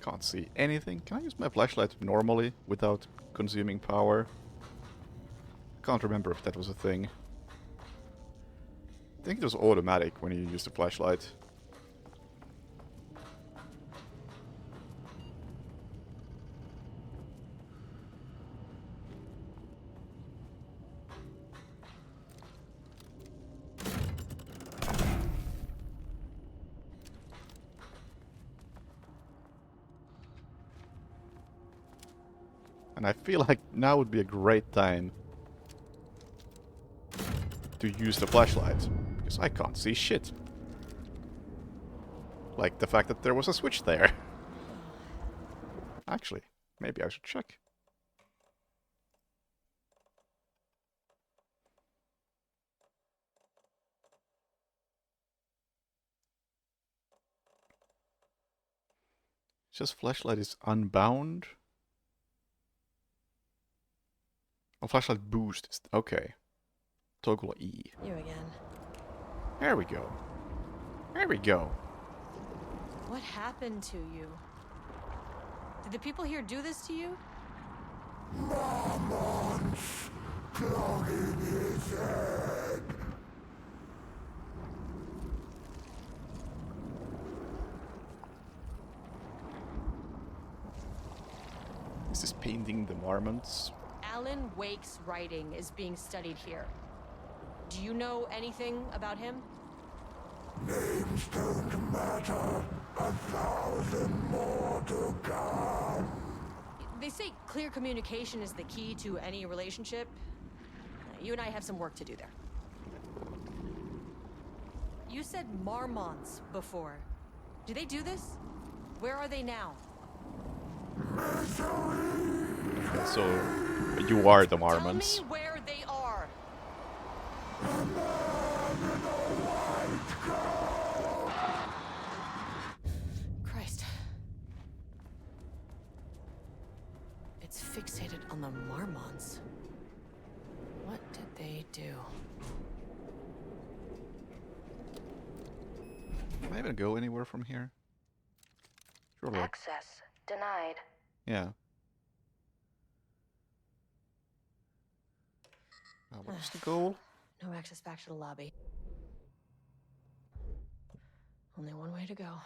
Can't see anything. Can I use my flashlight normally without consuming power? Can't remember if that was a thing. I think it was automatic when you use the flashlight. And I feel like now would be a great time to use the flashlight, because I can't see shit. Like the fact that there was a switch there. Actually, maybe I should check. It says flashlight is unbound. Oh, flashlight boost. Okay. Toggle E. You again. There we go. There we go. What happened to you? Did the people here do this to you? Marmon's clogging his head. Is this painting the Marmonts? Alan Wake's writing is being studied here. Do you know anything about him? Names don't matter. 1,000 more to come. They say clear communication is the key to any relationship. You and I have some work to do there. You said Marmonts before. Do they do this? Where are they now? So, you are the Tell Marmonts. me where they are. Christ. It's fixated on the Marmonts. What did they do? Can I even go anywhere from here? Surely. Access denied. Yeah. What's the goal? No access back to the lobby. Only one way to go.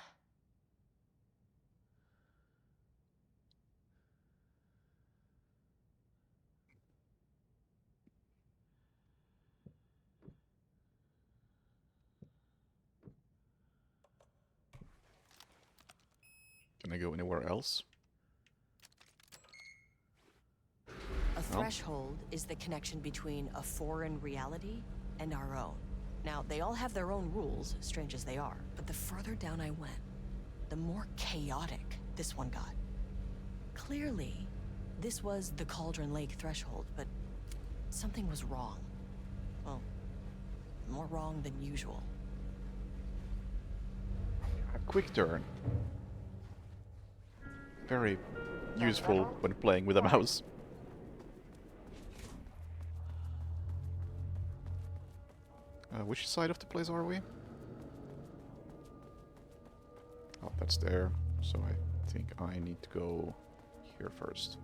Can I go anywhere else? A threshold is the connection between a foreign reality and our own. Now, they all have their own rules, strange as they are, but the further down I went, the more chaotic this one got. Clearly, this was the Cauldron Lake threshold, but something was wrong. Well, more wrong than usual. A quick turn. Very useful when playing with a mouse. Which side of the place are we? Oh, that's there. So I think I need to go here first.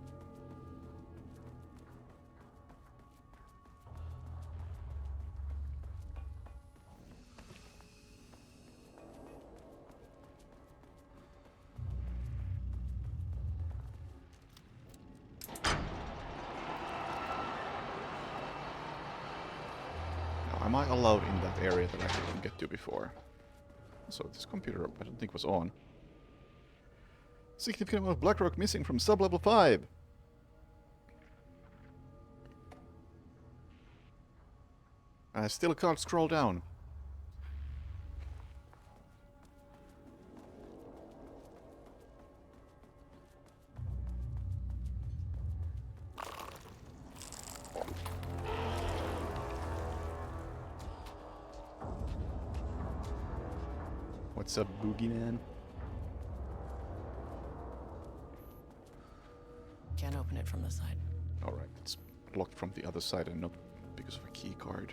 Am I allowed in that area that I couldn't get to before? So this computer I don't think was on. Significant amount of Blackrock missing from sub-level 5. I still can't scroll down. What's up, Boogeyman? Can't open it from the side. Alright, it's blocked from the other side and not because of a key card.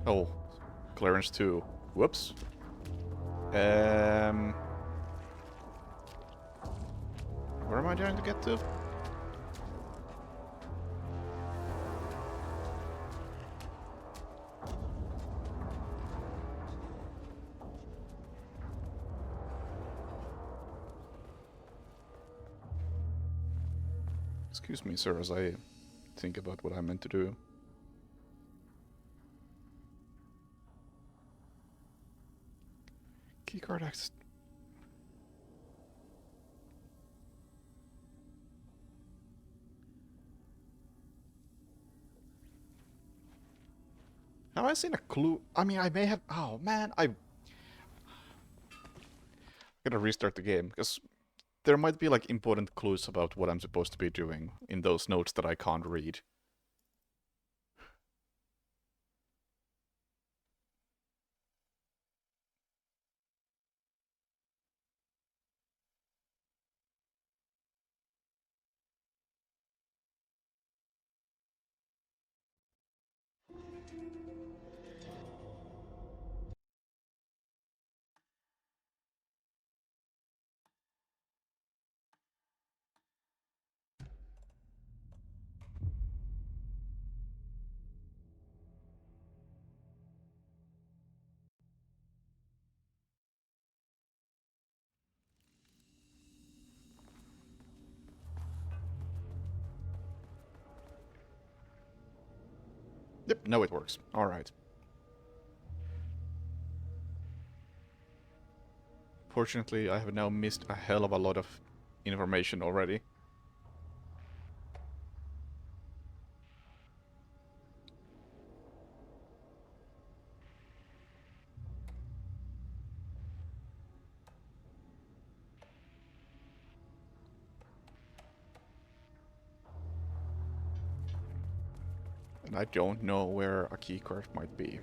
Oh, clearance 2. Whoops. Where am I trying to get to? Excuse me, sir, as I think about what I meant to do. Keycard access. Have I seen a clue? I mean, I may have. Oh man, I'm gonna restart the game because there might be like important clues about what I'm supposed to be doing in those notes that I can't read. Yep, now it works. Alright. Fortunately, I have now missed a hell of a lot of information already. And I don't know where a keycard might be.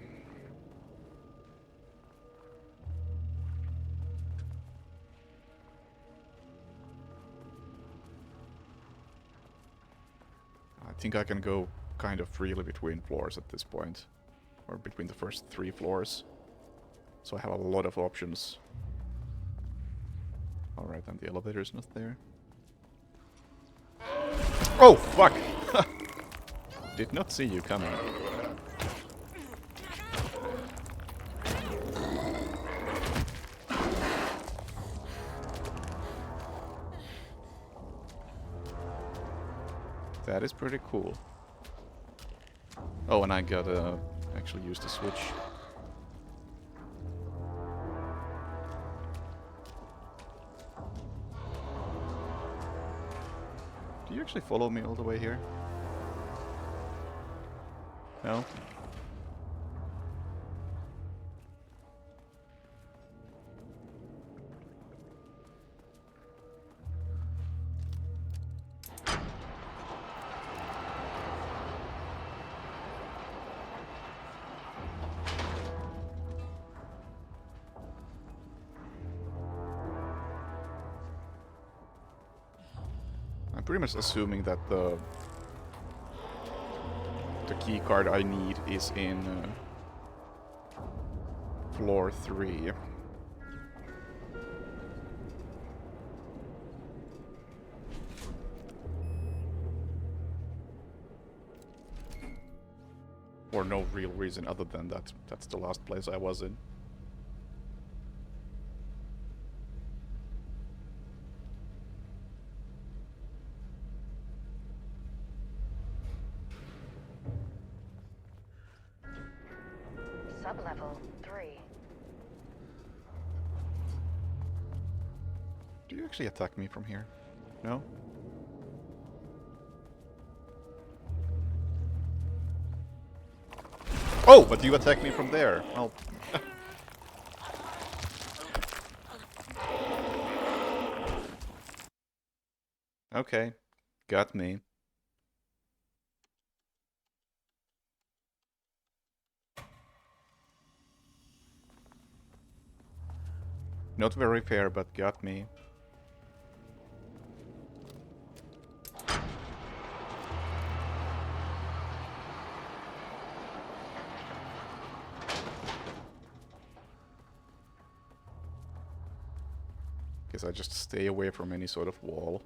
I think I can go kind of freely between floors at this point. Or between the first 3 floors. So I have a lot of options. Alright, and the elevator's not there. Oh, fuck! Did not see you coming. That is pretty cool. Oh, and I gotta actually use the switch. you actually follow me all the way here? No? I'm pretty much assuming that the key card I need is in floor 3. For no real reason other than that that's the last place I was in. Sublevel 3. Do you actually attack me from here? No? Oh, but you attack me from there. Oh. Okay. Got me. Not very fair, but got me. Guess I just stay away from any sort of wall.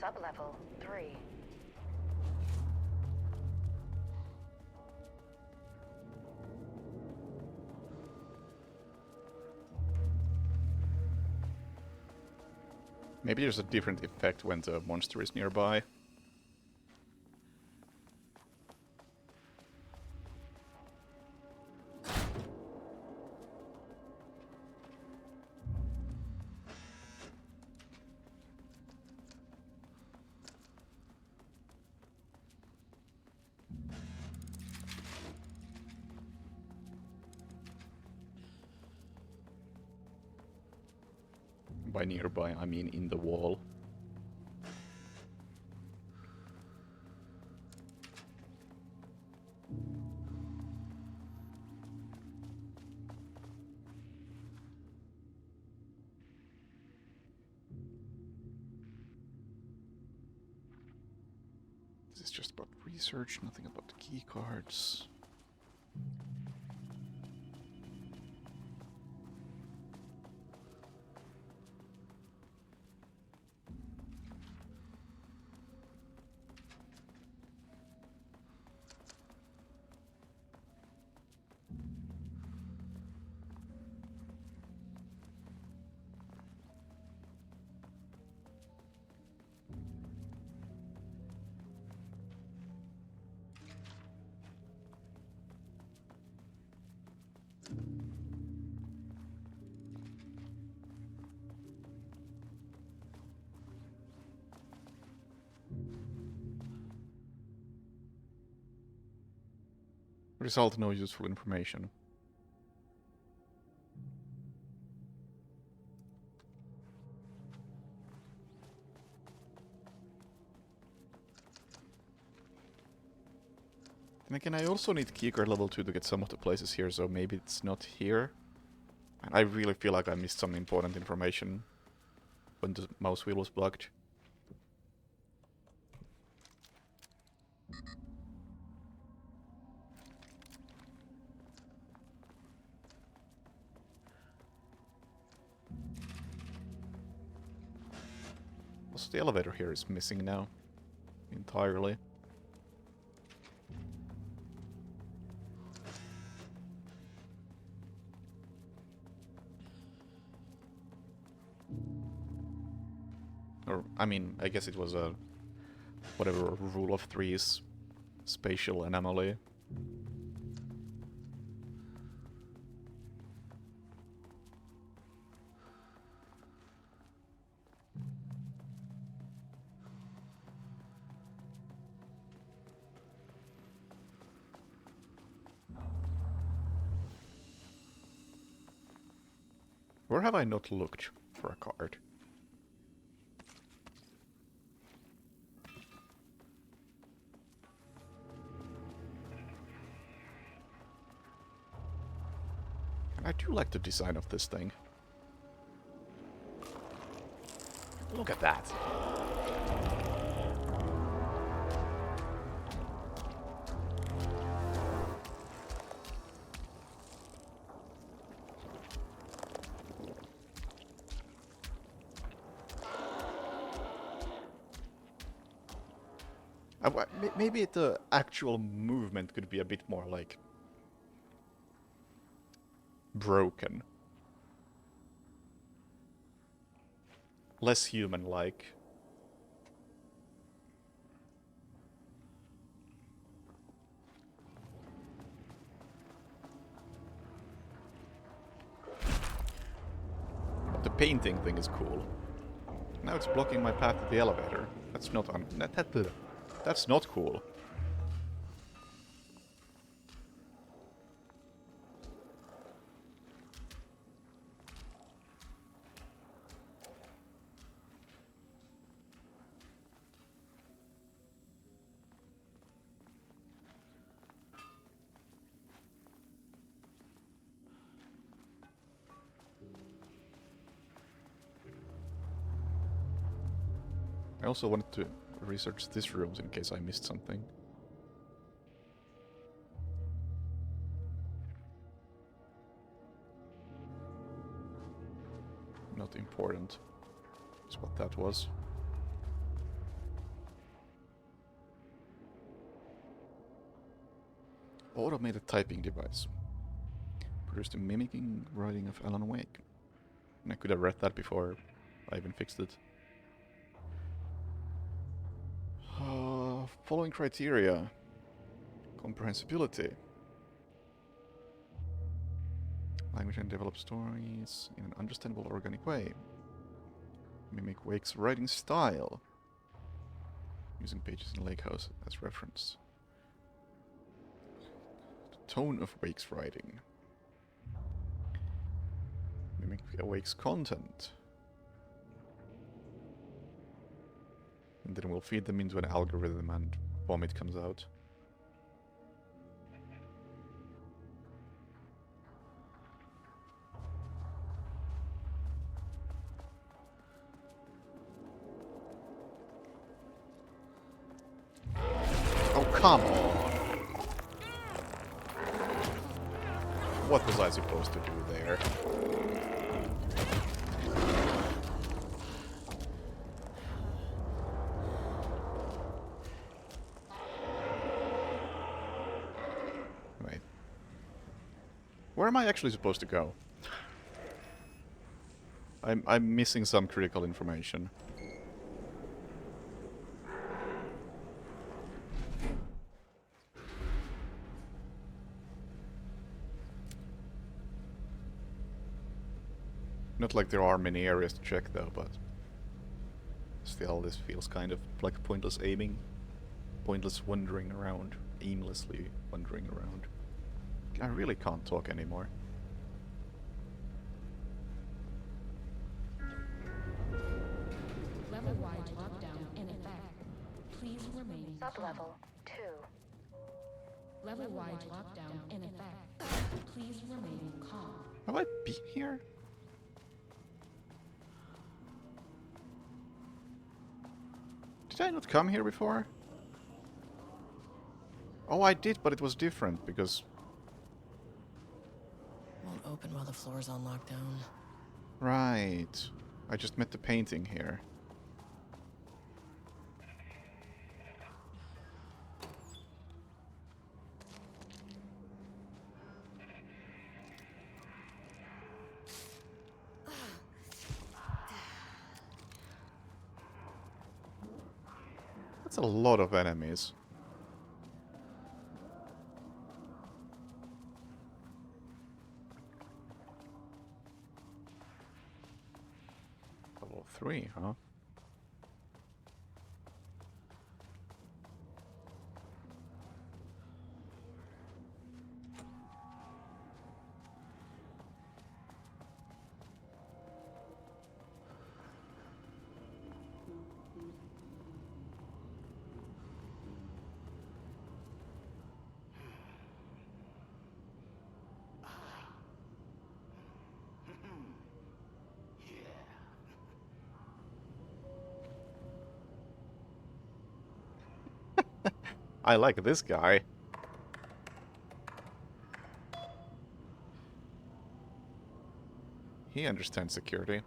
Sublevel 3. Maybe there's a different effect when the monster is nearby. By nearby, I mean in the wall. This is just about research, nothing about the key cards. Result: no useful information. Then again, I also need keycard level 2 to get some of the places here, so maybe it's not here. And I really feel like I missed some important information when the mouse wheel was blocked. Also, the elevator here is missing now. Entirely. Or, I mean, I guess it was a... whatever rule of threes spatial anomaly. Where have I not looked for a card? I do like the design of this thing. Look at that. Maybe the actual movement could be a bit more like broken. Less human-like. But the painting thing is cool. Now it's blocking my path to the elevator. That's not that's not cool. I also wanted to research these rooms in case I missed something. Not important. That's what that was. Automated typing device. Produced a mimicking writing of Alan Wake. And I could have read that before I even fixed it. Following criteria. Comprehensibility. Language and develop stories in an understandable, organic way. Mimic Wake's writing style. Using pages in Lake House as reference. The tone of Wake's writing. Mimic Wake's content. And then we'll feed them into an algorithm and vomit comes out. Oh, come on! What was I supposed to do there? Where am I actually supposed to go? I'm missing some critical information. Not like there are many areas to check though, but still this feels kind of like pointless aiming. Pointless wandering around. Aimlessly wandering around. I really can't talk anymore. Level-wide lockdown in effect. Please remain Sub-level 2. Level-wide lockdown in effect. Please remain calm. Have I been here? Did I not come here before? Oh, I did, but it was different because... Won't open while the floor's on lockdown. Right. I just met the painting here. That's a lot of enemies. Level 3, huh? I like this guy. He understands security.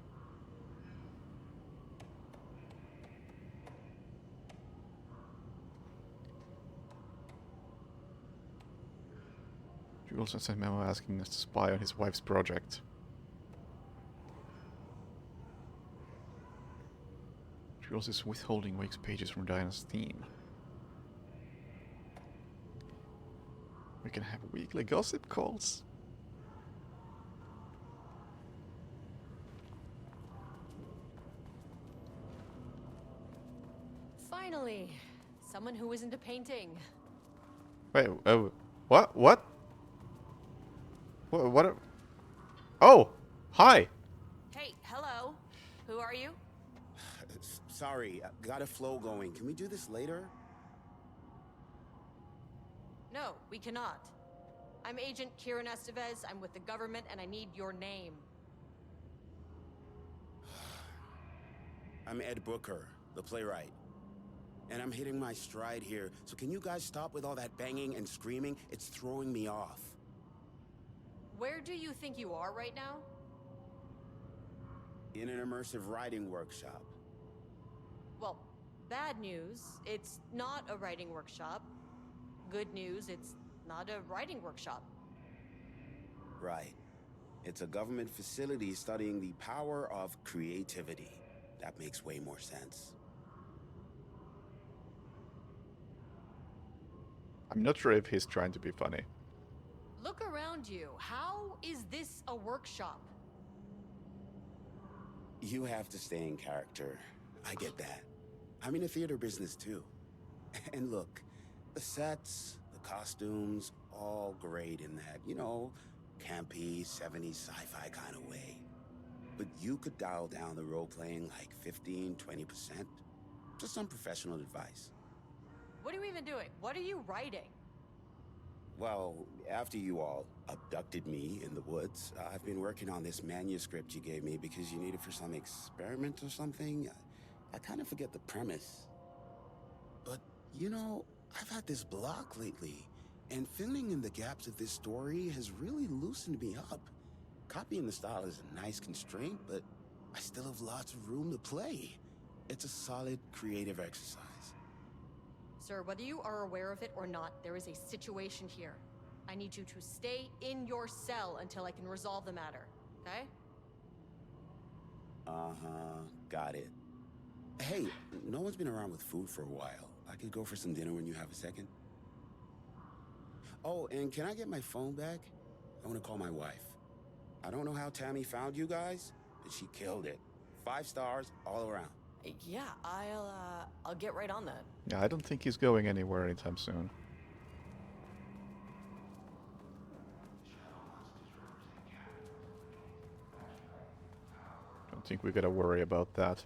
Jules sent a memo asking us to spy on his wife's project. Jules is withholding Wake's pages from Diana's team. We can have weekly gossip calls. Finally, someone who isn't a painting. Wait, what? What? What? Oh, hi. Hey, hello. Who are you? Sorry, got a flow going. Can we do this later? No, we cannot. I'm Agent Kieran Estevez. I'm with the government, and I need your name. I'm Ed Booker, the playwright. And I'm hitting my stride here, so can you guys stop with all that banging and screaming? It's throwing me off. Where do you think you are right now? In an immersive writing workshop. Well, bad news, it's not a writing workshop. Good news, it's not a writing workshop. Right. It's a government facility studying the power of creativity. That makes way more sense. I'm not sure if he's trying to be funny. Look around you. How is this a workshop? You have to stay in character. I get that. I'm in the theater business too. And look, the sets, the costumes, all great in that, you know, campy, 70s sci-fi kind of way. But you could dial down the role-playing like 15, 20%. Just some professional advice. What are you even doing? What are you writing? Well, after you all abducted me in the woods, I've been working on this manuscript you gave me because you need it for some experiment or something. I kind of forget the premise. But, you know, I've had this block lately, and filling in the gaps of this story has really loosened me up. Copying the style is a nice constraint, but I still have lots of room to play. It's a solid creative exercise. Sir, whether you are aware of it or not, there is a situation here. I need you to stay in your cell until I can resolve the matter, okay? Uh-huh, got it. Hey, no one's been around with food for a while. I could go for some dinner when you have a second. Oh, and can I get my phone back? I want to call my wife. I don't know how Tammy found you guys, but she killed it. 5 stars all around. Yeah, I'll get right on that. Yeah, I don't think he's going anywhere anytime soon. Don't think we gotta worry about that.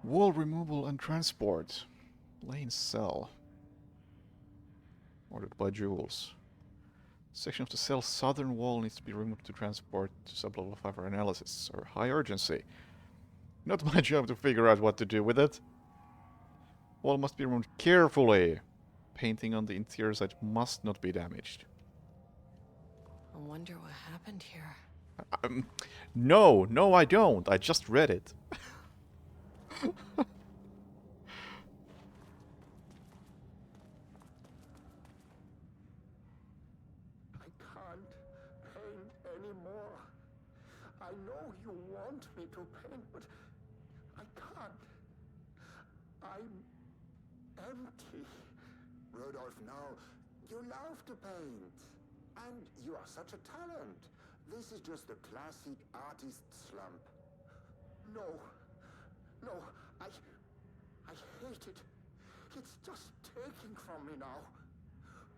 Wall removal and transport. Lane's cell. Ordered by Jules. Section of the cell's southern wall needs to be removed to transport to sublevel 5 for analysis, or high urgency. Not my job to figure out what to do with it. Wall must be removed carefully. Painting on the interior side must not be damaged. I wonder what happened here. No, I don't. I just read it. I can't paint anymore. I I know you want me to paint, but I can't. I'm empty. Rudolph, now, you love to paint. And you are such a talent. This is just the classic artist slump. No. No, I hate it. It's just taking from me now.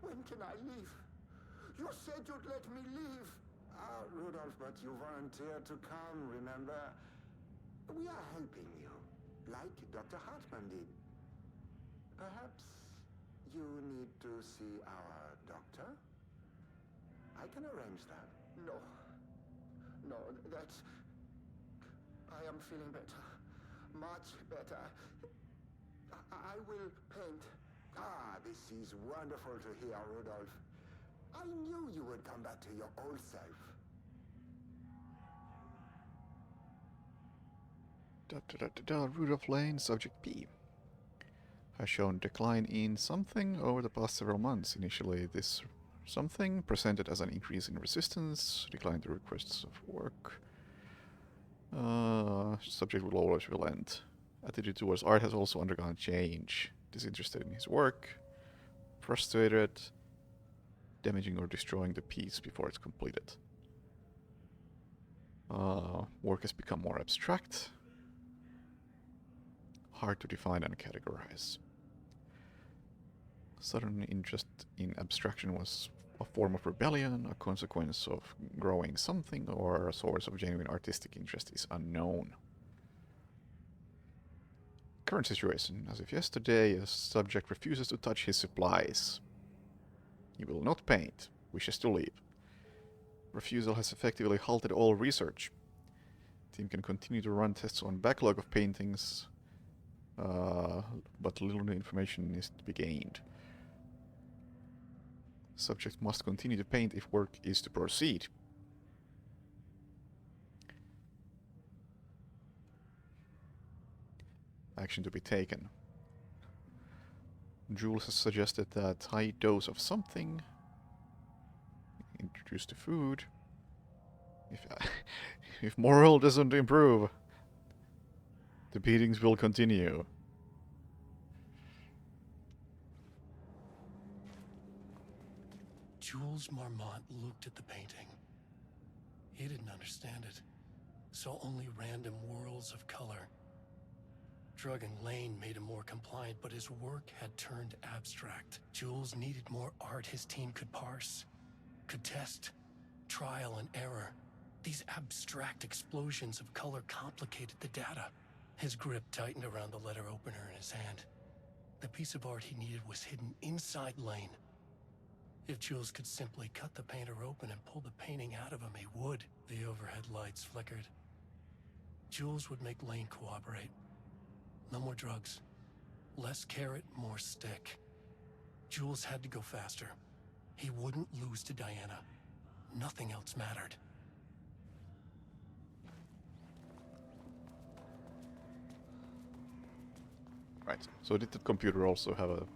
When can I leave? You said you'd let me leave. Rudolph, but you volunteered to come, remember? We are helping you, like Dr. Hartman did. Perhaps you need to see our doctor? I can arrange that. No. No, that's... I am feeling better. Much better. I will paint. This is wonderful to hear, Rudolph. I knew you would come back to your old self. Rudolph Lane, subject P, has shown decline in something over the past several months. Initially, this something presented as an increase in resistance, decline to requests of work. Subject will always relent. Attitude towards art has also undergone change. Disinterested in his work, frustrated, damaging or destroying the piece before it's completed. Work has become more abstract, hard to define and categorize. Sudden interest in abstraction was a form of rebellion, a consequence of growing something, or a source of genuine artistic interest is unknown. Current situation. As of yesterday, a subject refuses to touch his supplies. He will not paint, wishes to leave. Refusal has effectively halted all research. Team can continue to run tests on backlog of paintings, but little new information is to be gained. Subject must continue to paint if work is to proceed. Action to be taken. Jules has suggested that high dose of something introduced to food. If morale doesn't improve, the beatings will continue. Jules Marmont looked at the painting. He didn't understand it. Saw only random whirls of color. Drug and Lane made him more compliant, but his work had turned abstract. Jules needed more art his team could parse, could test, trial and error. These abstract explosions of color complicated the data. His grip tightened around the letter opener in his hand. The piece of art he needed was hidden inside Lane. If Jules could simply cut the painter open and pull the painting out of him, he would. The overhead lights flickered. Jules would make Lane cooperate. No more drugs. Less carrot, more stick. Jules had to go faster. He wouldn't lose to Diana. Nothing else mattered. Right, so did the computer also have a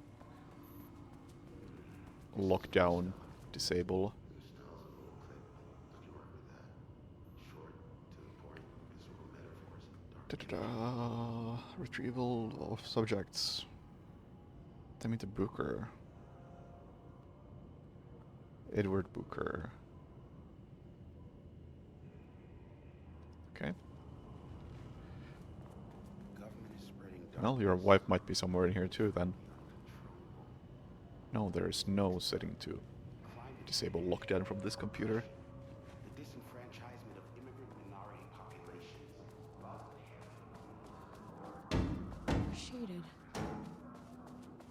lockdown, disable? Retrieval of subjects. Timothy Booker. Edward Booker. Okay. Well, your wife might be somewhere in here too, then. No, there is no setting to disable lockdown from this computer. The disenfranchisement of immigrant minority populations. Shaded.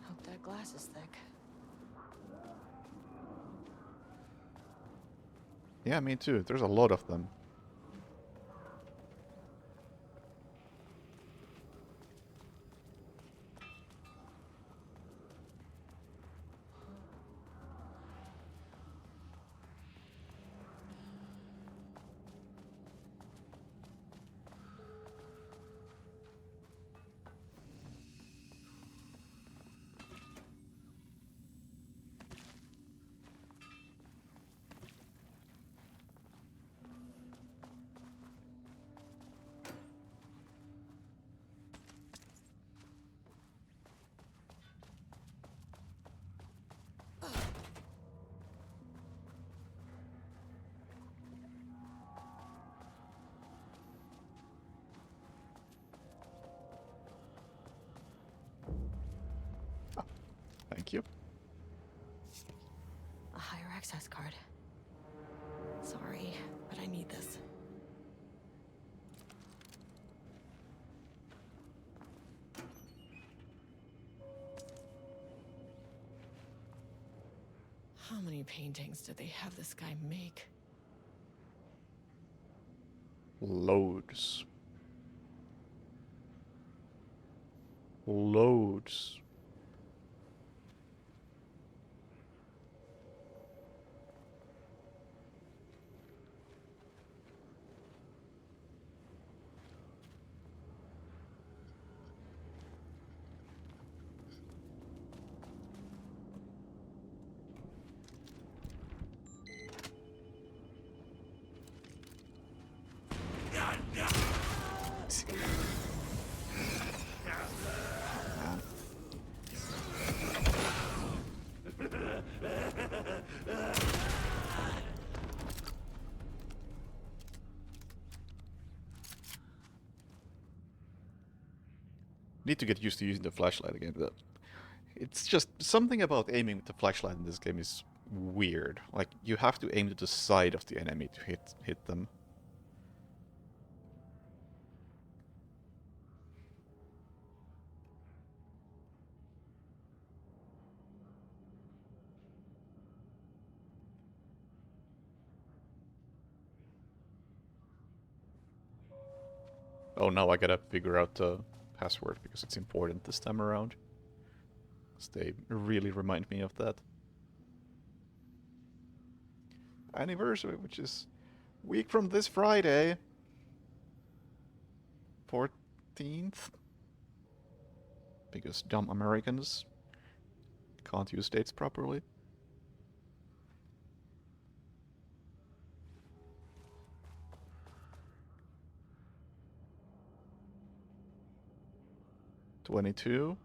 Hope that glass is thick. Yeah, me too. There's a lot of them. Thank you. A higher access card. Sorry, but I need this. How many paintings did they have this guy make? Loads. Loads. Need to get used to using the flashlight again. It's just something about aiming with the flashlight in this game is weird. Like, you have to aim to the side of the enemy to hit them. Oh, now I gotta figure out the password because it's important this time around. Because they really remind me of that. Anniversary, which is week from this Friday. 14th. Because dumb Americans can't use dates properly. $22.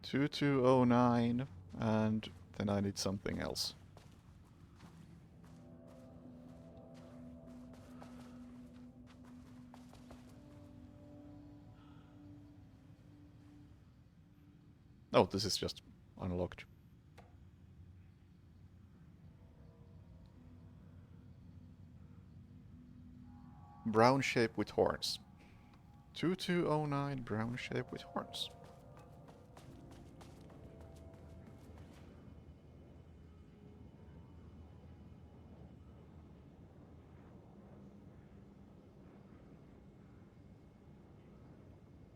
2209, and then I need something else. Oh, this is just unlocked. Brown shape with horns. 2209 brown shape with horns.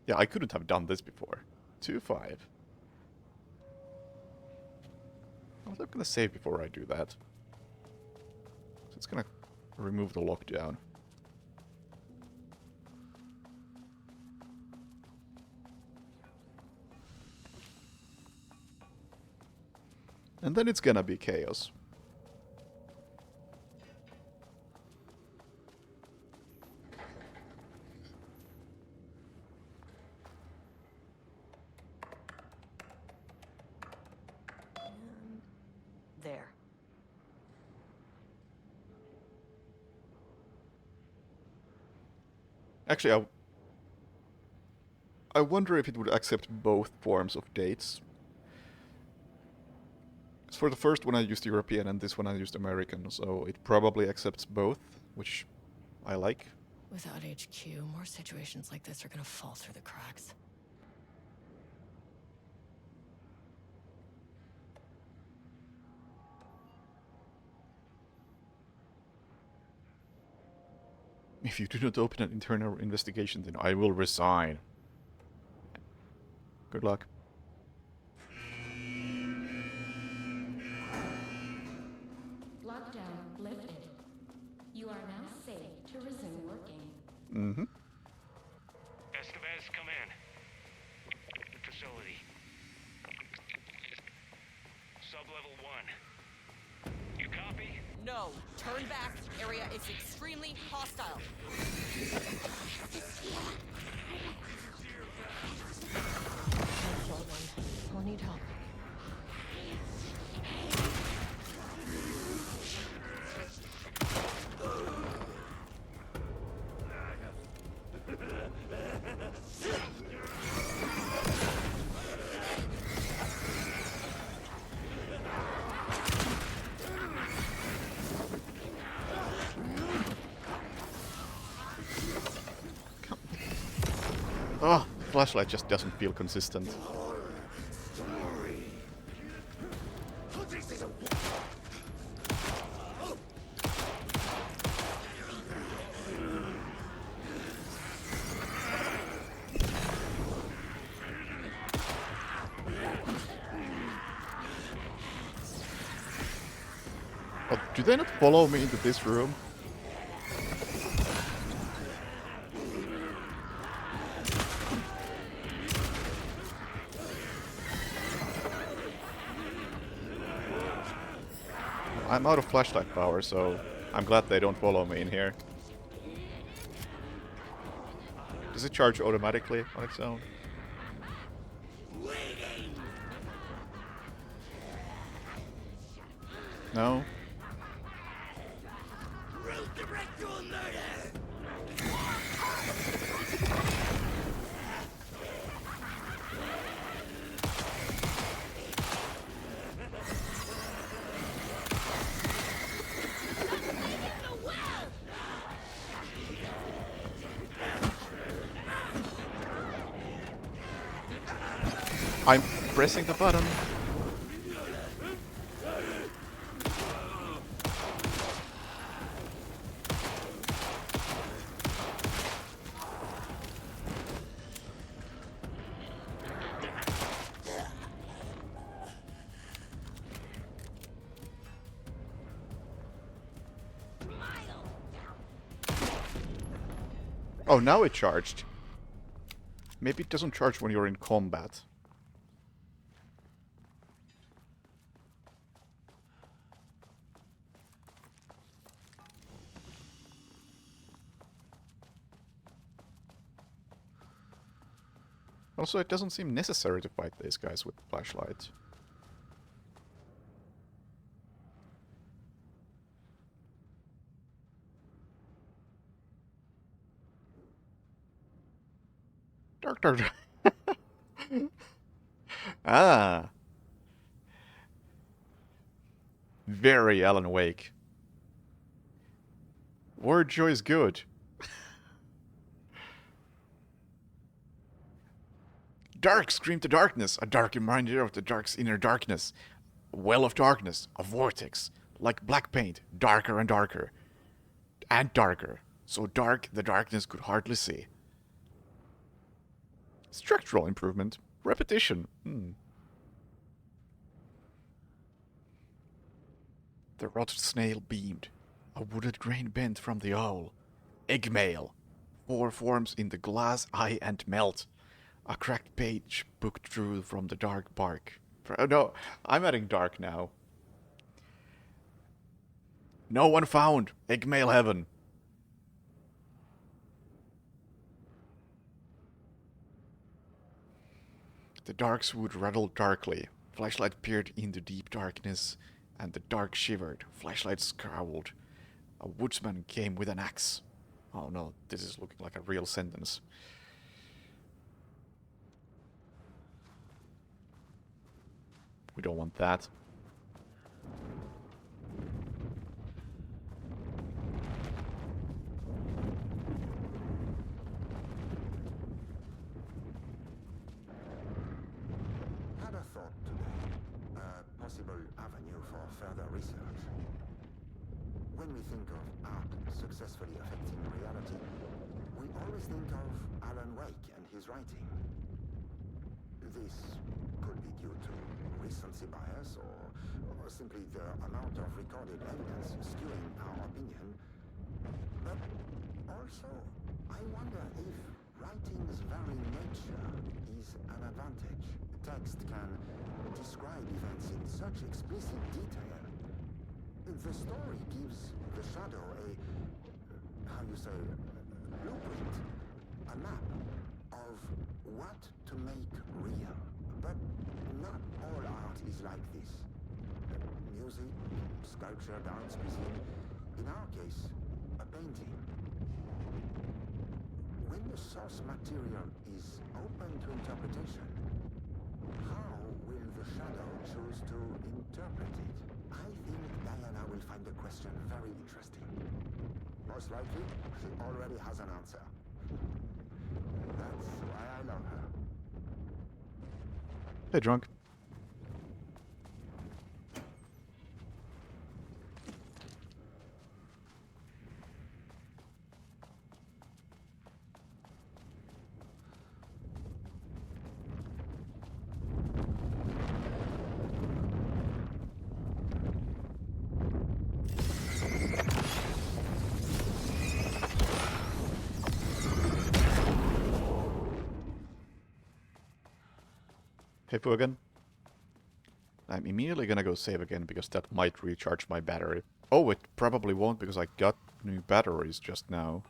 Yeah, I couldn't have done this before. 2-5. I'm not gonna save before I do that. So it's gonna remove the lockdown. And then it's gonna be chaos. And there. Actually, I wonder if it would accept both forms of dates. For the first one I used European and this one I used American, so it probably accepts both, which I like. Without HQ, more situations like this are gonna fall through the cracks. If you do not open an internal investigation, then I will resign. Good luck. Lockdown lifted. You are now safe to resume working. Mm-hmm. Estevez, come in. The facility. Sub-level 1. You copy? No, turn back. Area is extremely hostile. I'll need help. Oh, flashlight just doesn't feel consistent. Oh, do they not follow me into this room? I'm out of flashlight power, so I'm glad they don't follow me in here. Does it charge automatically on its own? No? I'm pressing the button. Oh, now it charged. Maybe it doesn't charge when you're in combat. Also, it doesn't seem necessary to fight these guys with flashlights. Dark. Ah. Very Alan Wake. Word joy is good. Dark, scream to darkness, a dark reminder of the dark's inner darkness. A well of darkness, a vortex, like black paint, darker and darker. And darker, so dark the darkness could hardly see. Structural improvement, repetition. The rotted snail beamed, a wooded grain bent from the owl. Eggmail, 4 forms in the glass eye and melt. A cracked page booked through from the dark bark. No, I'm adding dark now. No one found. Eggmail heaven. The darks would rattle darkly. Flashlight peered into deep darkness, and the dark shivered. Flashlight scowled. A woodsman came with an axe. Oh no, this is looking like a real sentence. We don't want that. Had a thought today. A possible avenue for further research. When we think of art successfully affecting reality, we always think of Alan Wake and his writing. This could be due to recency bias or simply the amount of recorded evidence skewing our opinion. But also, I wonder if writing's very nature is an advantage. Text can describe events in such explicit detail. The story gives the shadow a, blueprint, a map of what to make real. But not all art is like this. Music, sculpture, dance, cuisine. In our case, a painting. When the source material is open to interpretation, how will the shadow choose to interpret it? I think Diana will find the question very interesting. Most likely, she already has an answer. That's why I love her. Hey, drunk. Hey, Fugan. I'm immediately gonna go save again because that might recharge my battery. Oh, it probably won't because I got new batteries just now.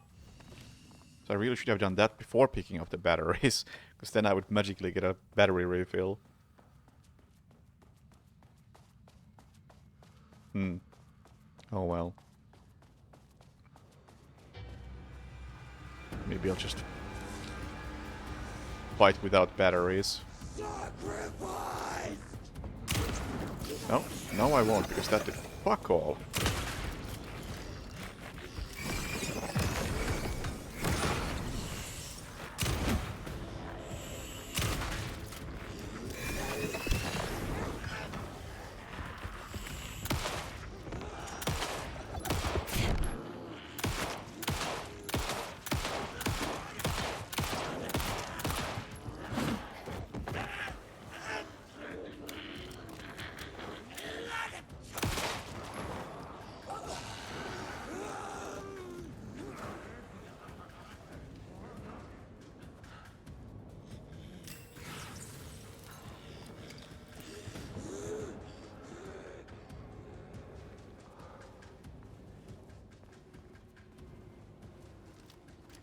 So I really should have done that before picking up the batteries, because then I would magically get a battery refill. Oh well. Maybe I'll just fight without batteries. No, no I won't, because that did fuck all.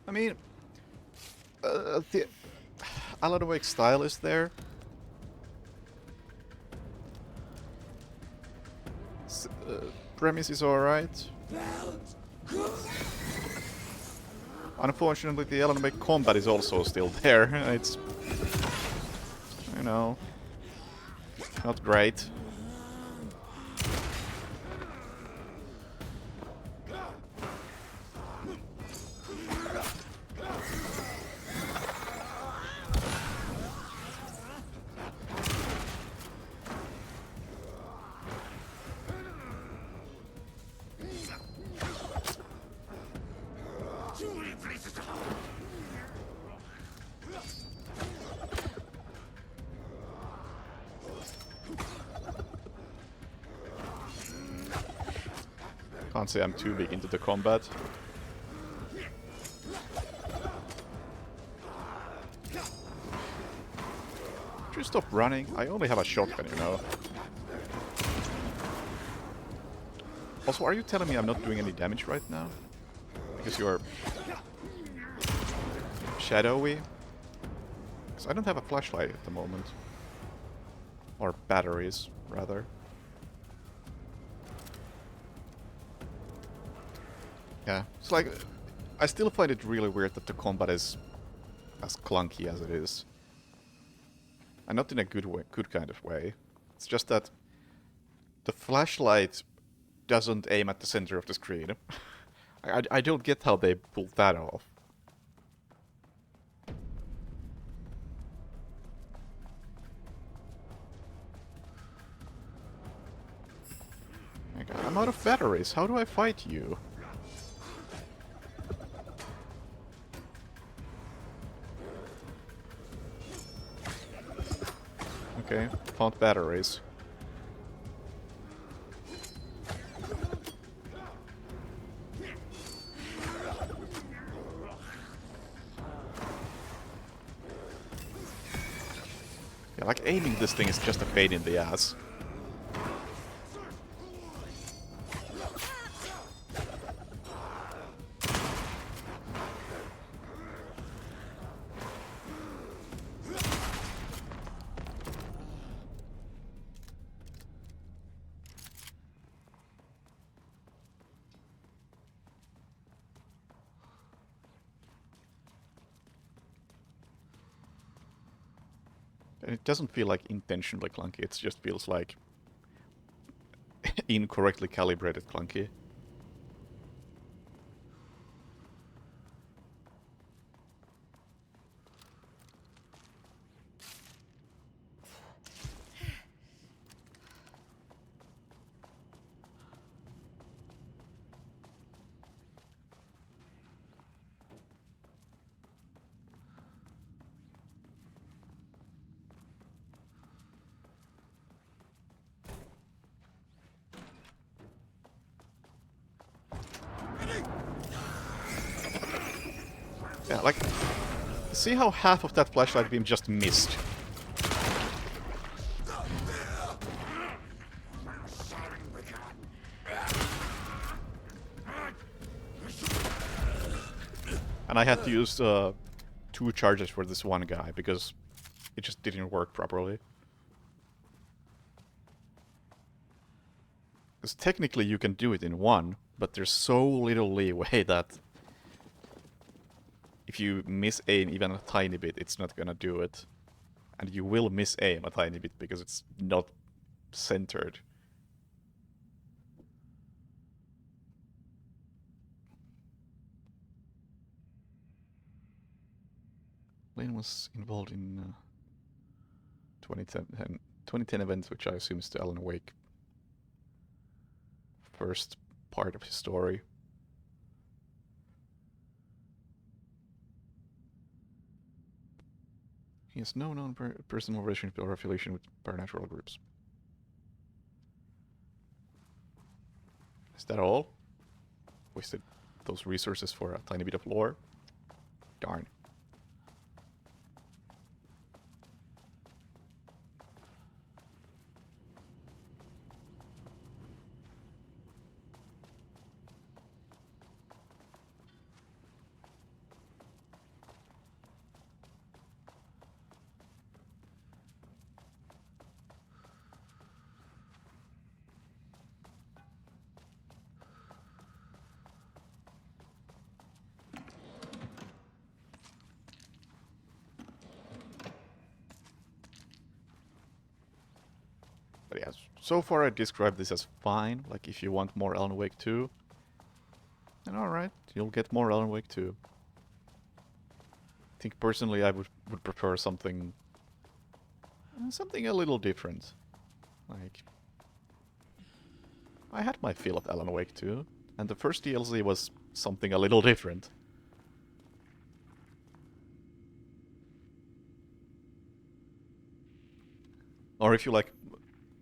I mean, the Alan Wake style is there. Premise is alright. Unfortunately, the Alan Wake combat is also still there. It's, you know, not great. Can't say I'm too big into the combat. Just stop running. I only have a shotgun, you know. Also, are you telling me I'm not doing any damage right now? Because you're shadowy? Because I don't have a flashlight at the moment. Or batteries, rather. Yeah, it's like, I still find it really weird that the combat is as clunky as it is. And not in a good way, good kind of way. It's just that the flashlight doesn't aim at the center of the screen. I don't get how they pulled that off. Okay, I'm out of batteries. How do I fight you? Okay, found batteries. Yeah, like aiming this thing is just a pain in the ass. And it doesn't feel like intentionally clunky, it just feels like incorrectly calibrated clunky. Yeah, like, see how half of that flashlight beam just missed? And I had to use 2 charges for this one guy because it just didn't work properly. Because technically you can do it in 1, but there's so little leeway that if you miss aim even a tiny bit, it's not gonna do it. And you will miss aim a tiny bit because it's not centered. Lane was involved in 2010 events, which I assume is the Alan Wake first part of his story. He has no known personal relationship or affiliation with paranormal groups. Is that all? Wasted those resources for a tiny bit of lore? Darn. But yeah, so far I describe this as fine. Like, if you want more Alan Wake 2, then alright, you'll get more Alan Wake 2. I think personally I would prefer something a little different. Like, I had my feel of Alan Wake 2, and the first DLC was something a little different. Or if you like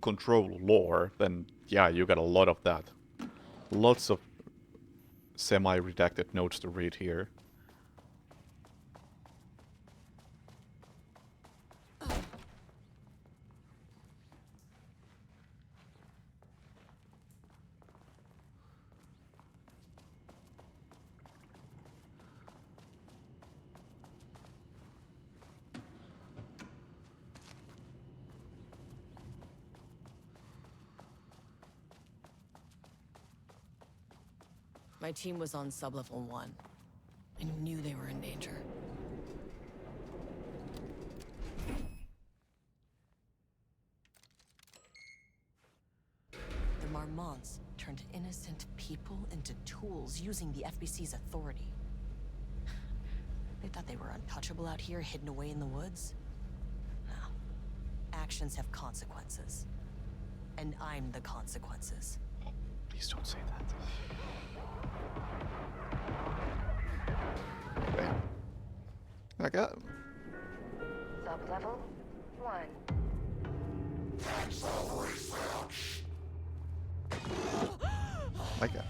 Control lore, then yeah, you got a lot of that. Lots of semi-redacted notes to read here. My team was on sublevel 1. I knew they were in danger. The Marmonts turned innocent people into tools using the FBC's authority. They thought they were untouchable out here, hidden away in the woods. No. Actions have consequences. And I'm the consequences. Please don't say that. Okay. I got... Sublevel 1. That's our research. Like that.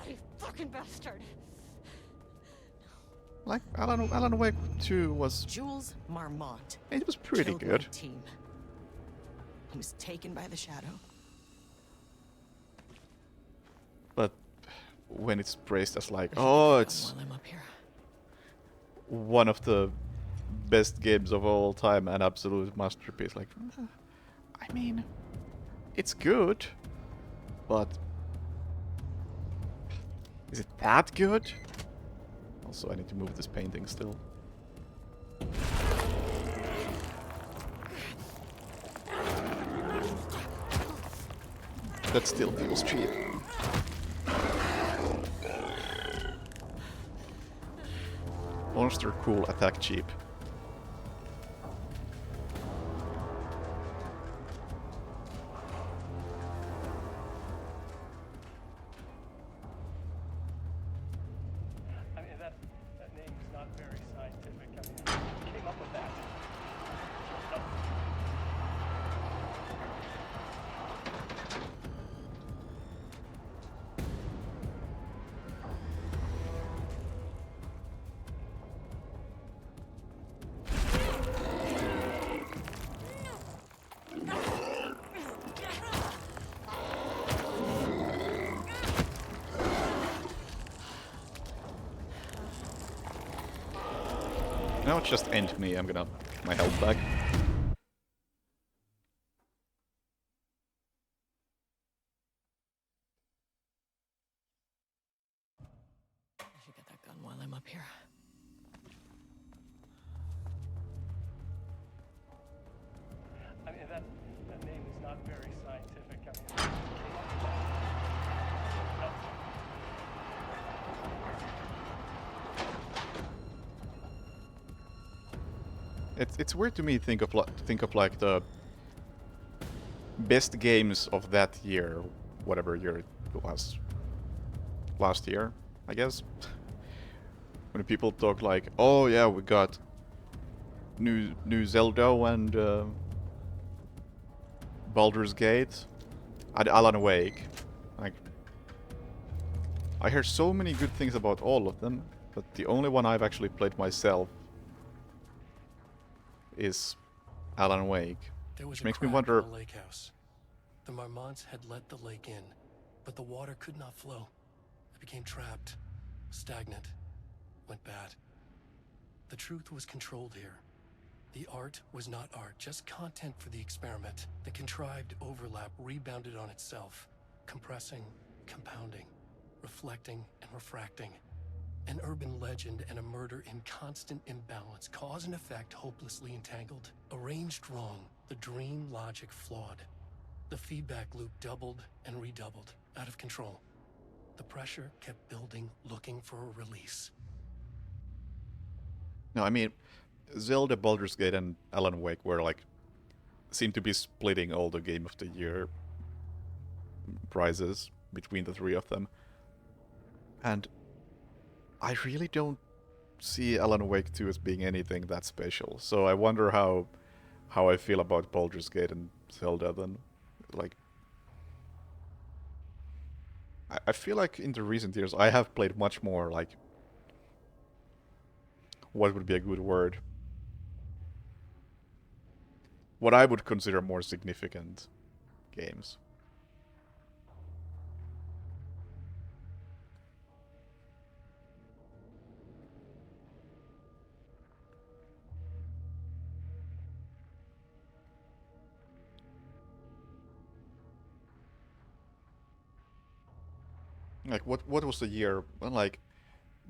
You fucking bastard! Like, Alan Wake 2 was... Jules Marmont. It was pretty killed good. my team. He was taken by the Shadow. But when it's praised as like, oh, it's While I'm up here. one of the best games of all time, an absolute masterpiece, like, I mean, it's good, but is it that good? Also, I need to move this painting still. That still feels cheap. Monster cool, attack cheap. I mean, that name is not very scientific. I mean, who came up with that? No, just end me. I'm gonna my health back. I should get that gun while I'm up here. I mean, that name is not very scientific. I mean, It's weird to me think of like the best games of that year, whatever year it was. Last year, I guess. When people talk like, oh yeah, we got new Zelda and Baldur's Gate and Alan Wake. Like, I hear so many good things about all of them, but the only one I've actually played myself is Alan Wake, which makes me wonder. The lake house. The Marmonts had let the lake in, but the water could not flow. It became trapped, stagnant, went bad. The truth was controlled here. The art was not art, just content for the experiment. The contrived overlap rebounded on itself, compressing, compounding, reflecting, and refracting. An urban legend and a murder in constant imbalance, cause and effect hopelessly entangled. Arranged wrong, the dream logic flawed. The feedback loop doubled and redoubled, out of control. The pressure kept building, looking for a release. No, I mean, Zelda, Baldur's Gate, and Alan Wake were like, seem to be splitting all the Game of the Year prizes between the three of them. And I really don't see Alan Wake 2 as being anything that special. So I wonder how I feel about Baldur's Gate and Zelda then. Like, I feel like in the recent years I have played much more, like, what would be a good word? What I would consider more significant games. Like, what was the year when, like,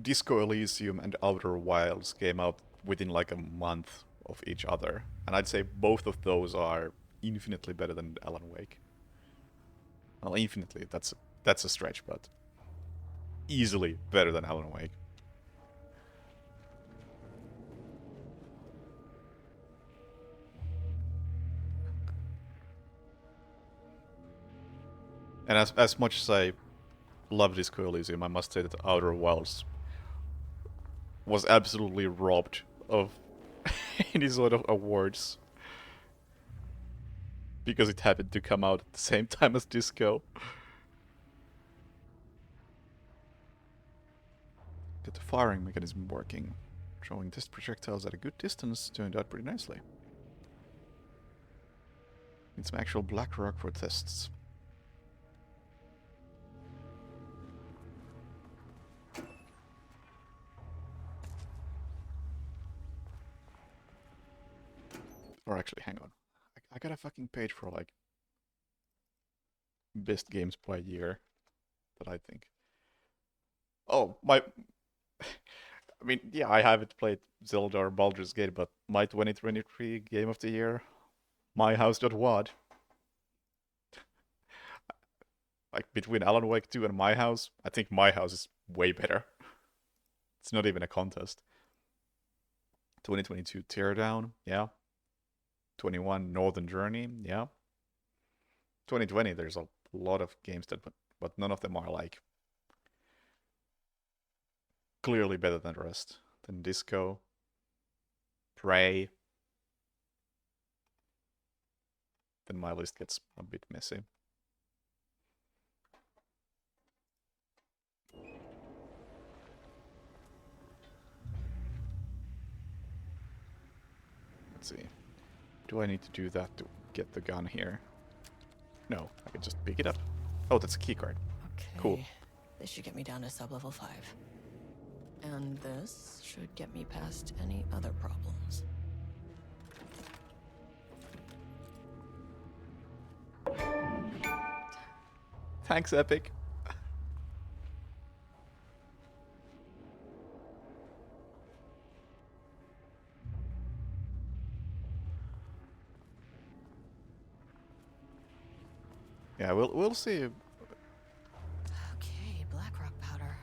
Disco Elysium and Outer Wilds came out within, like, a month of each other? And I'd say both of those are infinitely better than Alan Wake. Well, infinitely, that's a stretch, but easily better than Alan Wake. And as much as I love Disco Elysium, I must say that Outer Wilds was absolutely robbed of any sort of awards. Because it happened to come out at the same time as Disco. Get the firing mechanism working. Throwing test projectiles at a good distance turned out pretty nicely. Need some actual black rock for tests. Or actually, hang on. I got a fucking page for, like, best games by year that I think. Oh, my... I mean, yeah, I haven't played Zelda or Baldur's Gate, but my 2023 Game of the Year, MyHouse.wad. Like, between Alan Wake 2 and My House, I think My House is way better. It's not even a contest. 2022 Teardown, yeah. 21 Northern Journey, yeah. 2020 there's a lot of games that, but none of them are like clearly better than the rest. Than Disco, Prey. Then my list gets a bit messy. Let's see. Do I need to do that to get the gun here? No, I can just pick it up. Oh, that's a keycard. Okay. Cool. This should get me down to sub-level 5. And this should get me past any other problems. Thanks, Epic. Yeah, we'll see Okay, Blackrock powder.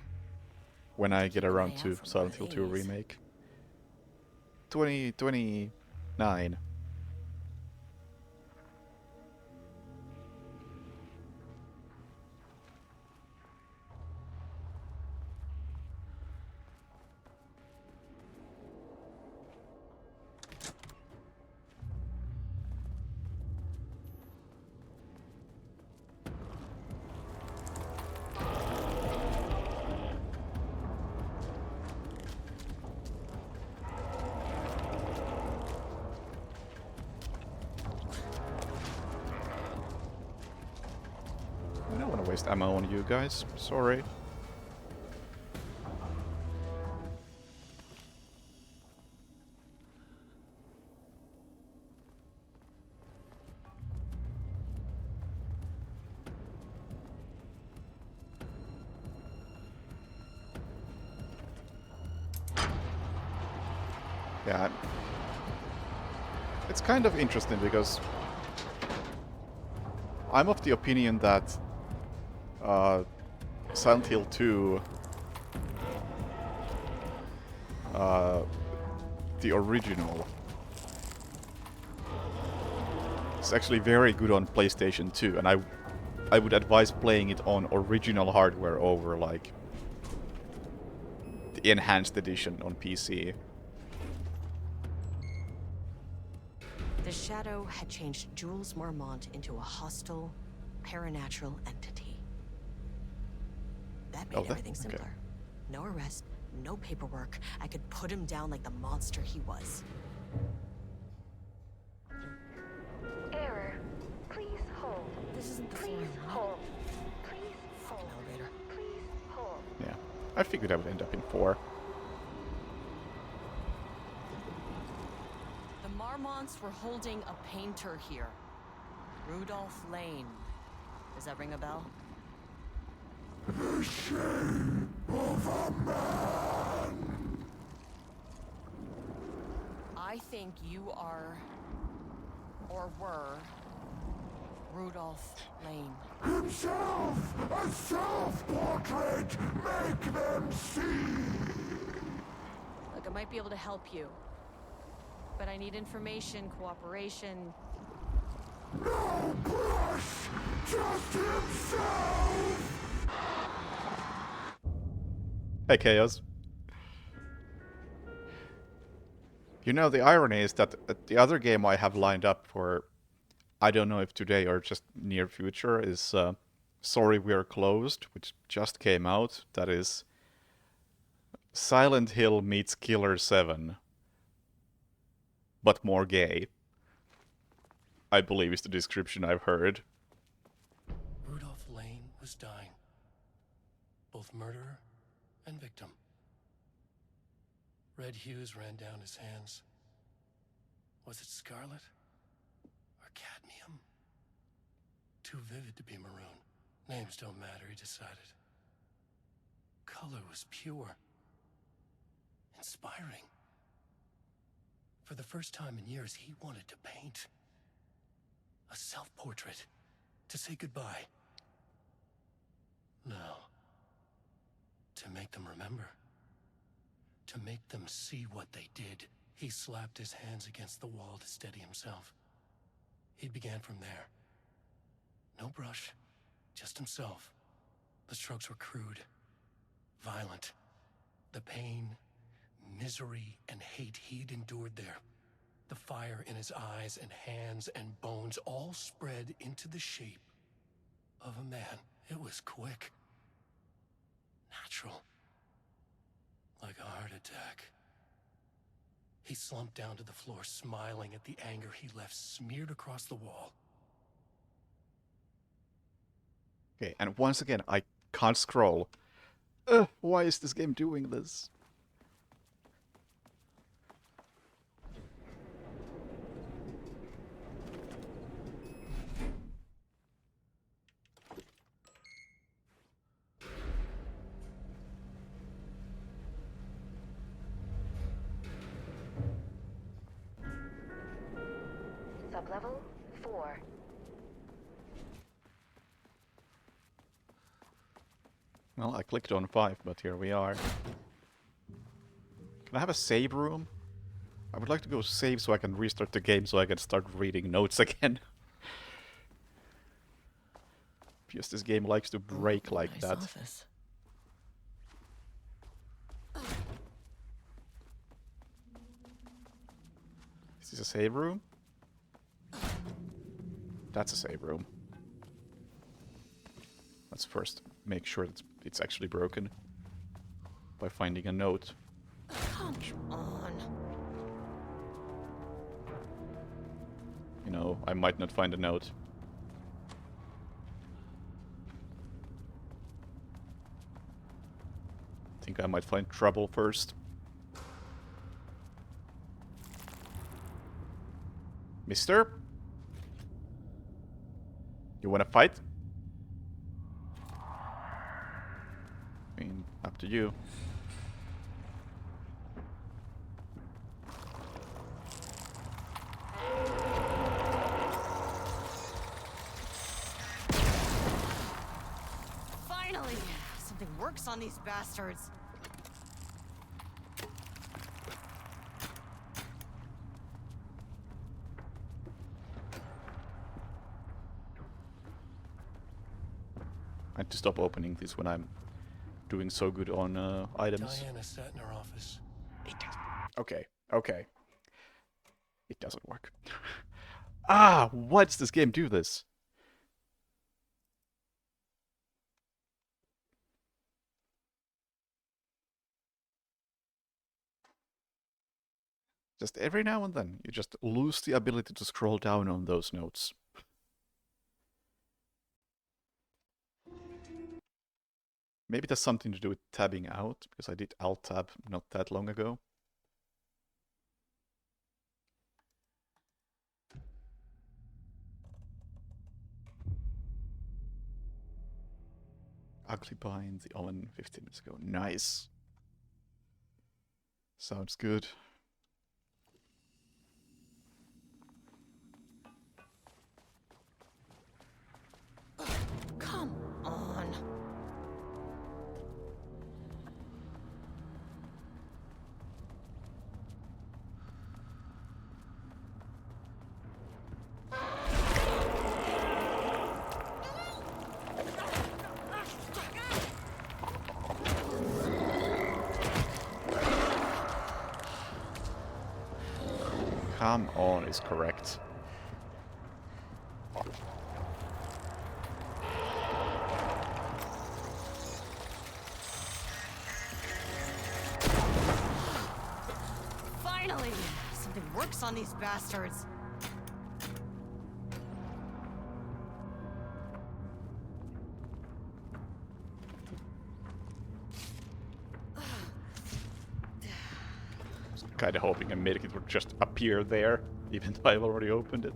when I get around out to for Silent one Hill of 2 these. remake. 2029. I don't want to waste ammo on you guys. Sorry. Yeah. It's kind of interesting because I'm of the opinion that Silent Hill 2, the original, is actually very good on PlayStation 2, and I would advise playing it on original hardware over like the enhanced edition on PC. The Shadow had changed Jules Marmont into a hostile, paranatural entity. That made everything simpler. No arrest, no paperwork. I could put him down like the monster he was. Error. Please hold. This isn't the Please forum, right? hold. Please Fucking hold. elevator. Please hold. Yeah, I figured I would end up in 4. The Marmonts were holding a painter here. Rudolph Lane. Does that ring a bell? The shame of a man. I think you are, or were, Rudolph Lane. Himself, a self-portrait. Make them see. Look, I might be able to help you. But I need information, cooperation. No brush, just himself. Hey, Chaos. You know, the irony is that the other game I have lined up for, I don't know if today or just near future, is Sorry We're Closed, which just came out. That is Silent Hill meets Killer 7, but more gay, I believe is the description I've heard. Rudolph Lane was dying. Both murderer and victim. Red hues ran down his hands. Was it scarlet or cadmium? Too vivid to be maroon. Names don't matter, he decided. Color was pure. Inspiring. For the first time in years, he wanted to paint. A self-portrait. To say goodbye. No. To make them remember. To make them see what they did. He slapped his hands against the wall to steady himself. He began from there. No brush, just himself. The strokes were crude, violent. The pain, misery, and hate he'd endured there. The fire in his eyes and hands and bones all spread into the shape of a man. It was quick. Natural. Like a heart attack. He slumped down to the floor, smiling at the anger he left smeared across the wall. Okay, and once again, I can't scroll. Why is this game doing this? Sublevel 4. Well, I clicked on 5, but here we are. Can I have a save room? I would like to go save so I can restart the game so I can start reading notes again. Because this game likes to break like Nice that. office. Is this a save room? That's a save room. Let's first make sure that it's actually broken by finding a note. Come on. You know, I might not find a note. I think I might find trouble first. Mister? You wanna fight? I mean, up to you. Finally! Something works on these bastards. I had to stop opening this when I'm doing so good on items. Diana sat in her office. Okay, okay. It doesn't work. Ah, why does this game do this? Just every now and then, you just lose the ability to scroll down on those notes. Maybe that's something to do with tabbing out, because I did Alt-Tab not that long ago. Ugly Bind, the Omen 15 minutes ago. Nice. Sounds good. Come on. Come on is correct. Finally! Something works on these bastards. Kinda hoping a medikit would just appear there, even though I've already opened it.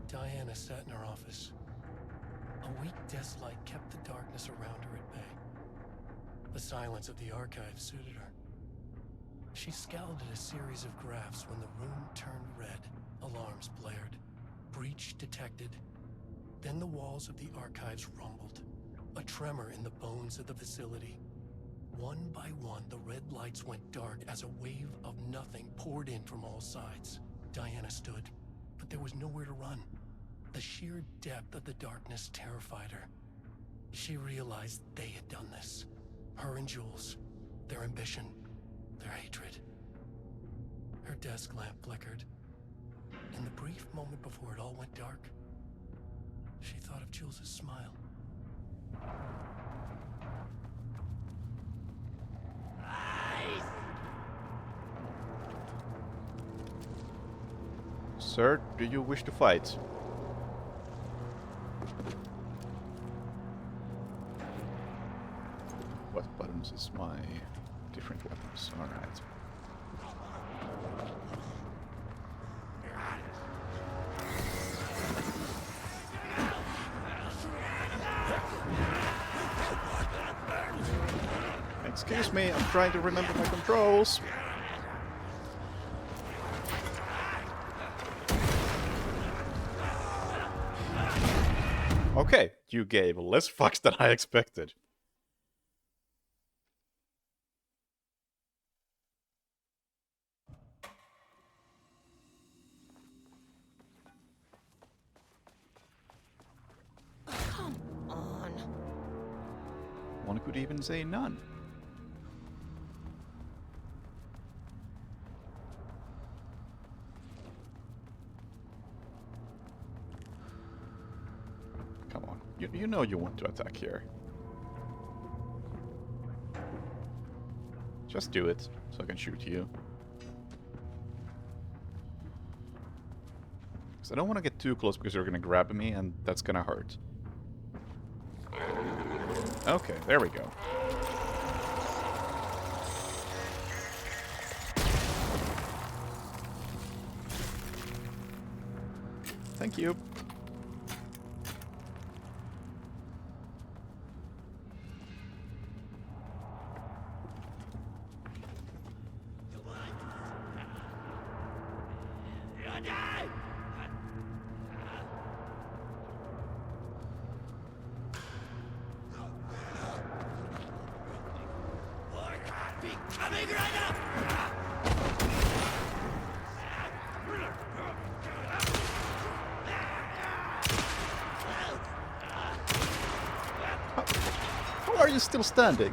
Diana sat in her office. A weak desk light kept the darkness around her at bay. The silence of the archive suited her. She scowled at a series of graphs when the room turned red. Alarms blared. Breach detected. Then the walls of the archives rumbled. A tremor in the bones of the facility. One by one, the red lights went dark as a wave of nothing poured in from all sides. Diana stood, but there was nowhere to run. The sheer depth of the darkness terrified her. She realized they had done this. Her and Jules. Their ambition. Their hatred. Her desk lamp flickered. In the brief moment before it all went dark, she thought of Jules' smile. Sir, do you wish to fight? What buttons is my different weapons? Alright. Excuse me, I'm trying to remember my controls. Okay, you gave less fucks than I expected. Come on. One could even say none. Come on, you know you want to attack here. Just do it, so I can shoot you. Because I don't want to get too close because you're gonna grab me and that's gonna hurt. Okay, there we go. Thank you. How are you still standing?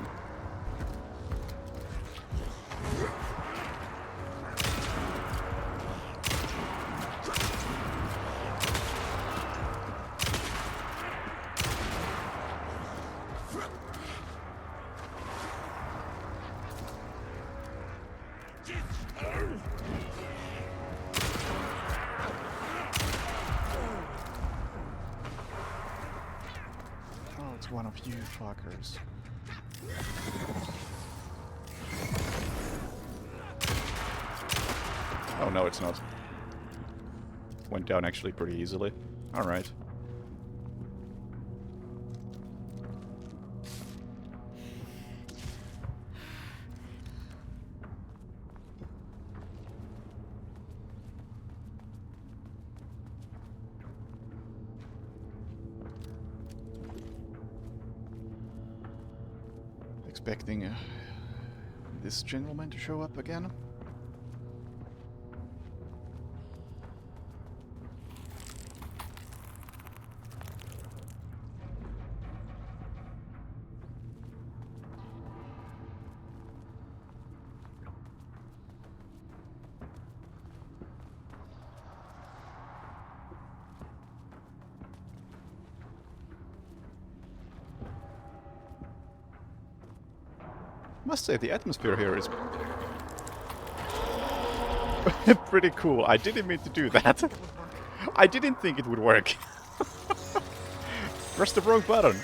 Oh, it's one of you fuckers. Oh no, it's not. Went down actually pretty easily. Alright. Expecting this gentleman to show up again. Must say the atmosphere here is pretty cool. I didn't mean to do that. I didn't think it would work. Press the wrong button.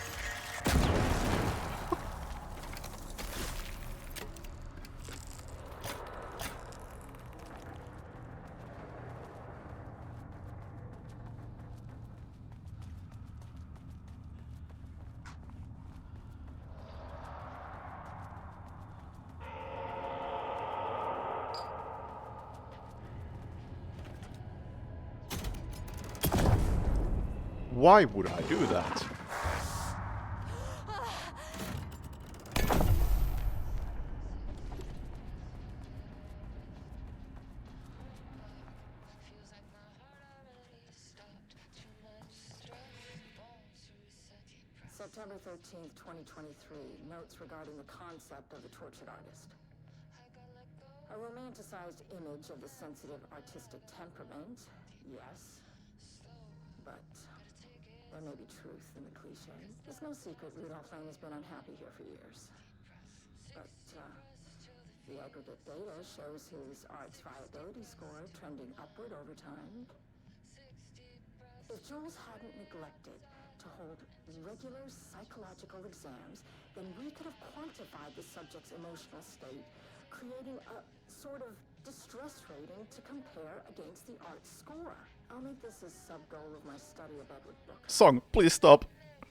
Why would I do that? September 13th, 2023. Notes regarding the concept of the tortured artist. A romanticized image of the sensitive artistic temperament, yes. But there may be truth in the cliche. It's no secret Rudolph Lane has been unhappy here for years. But the aggregate data shows his art's viability score trending upward over time. If Jules hadn't neglected to hold regular psychological exams, then we could have quantified the subject's emotional state, creating a sort of distress rating to compare against the art's score. I'll make this a sub-goal of my study of Edward Booker. Song, please stop.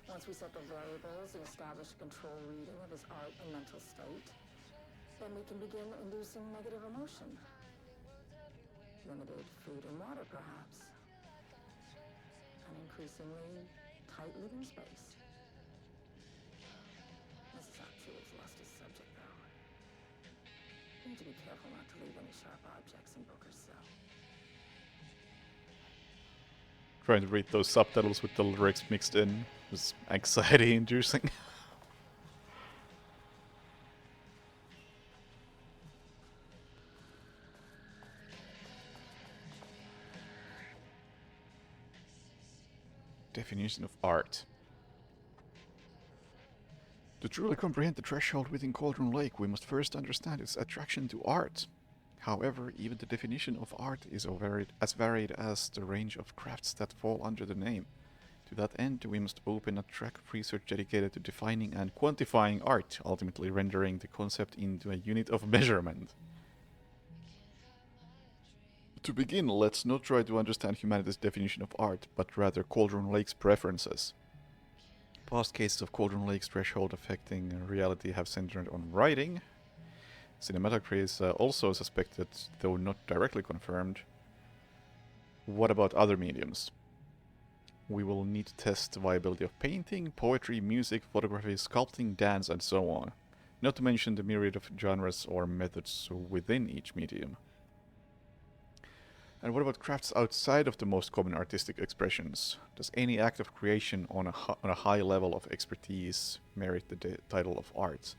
Once we set the variables and establish a control reading of his art and mental state, then we can begin inducing negative emotion. Limited food and water, perhaps. An increasingly tight living space. This is how Jules lost his subject, though. You need to be careful not to leave any sharp objects in Booker's cell. Trying to read those subtitles with the lyrics mixed in was anxiety-inducing. Definition of art. To truly comprehend the threshold within Cauldron Lake, we must first understand its attraction to art. However, even the definition of art is as varied as the range of crafts that fall under the name. To that end, we must open a track of research dedicated to defining and quantifying art, ultimately rendering the concept into a unit of measurement. To begin, let's not try to understand humanity's definition of art, but rather Cauldron Lake's preferences. Past cases of Cauldron Lake's threshold affecting reality have centered on writing. Cinematography is also suspected, though not directly confirmed. What about other mediums? We will need to test the viability of painting, poetry, music, photography, sculpting, dance, and so on. Not to mention the myriad of genres or methods within each medium. And what about crafts outside of the most common artistic expressions? Does any act of creation on a high level of expertise merit the title of art?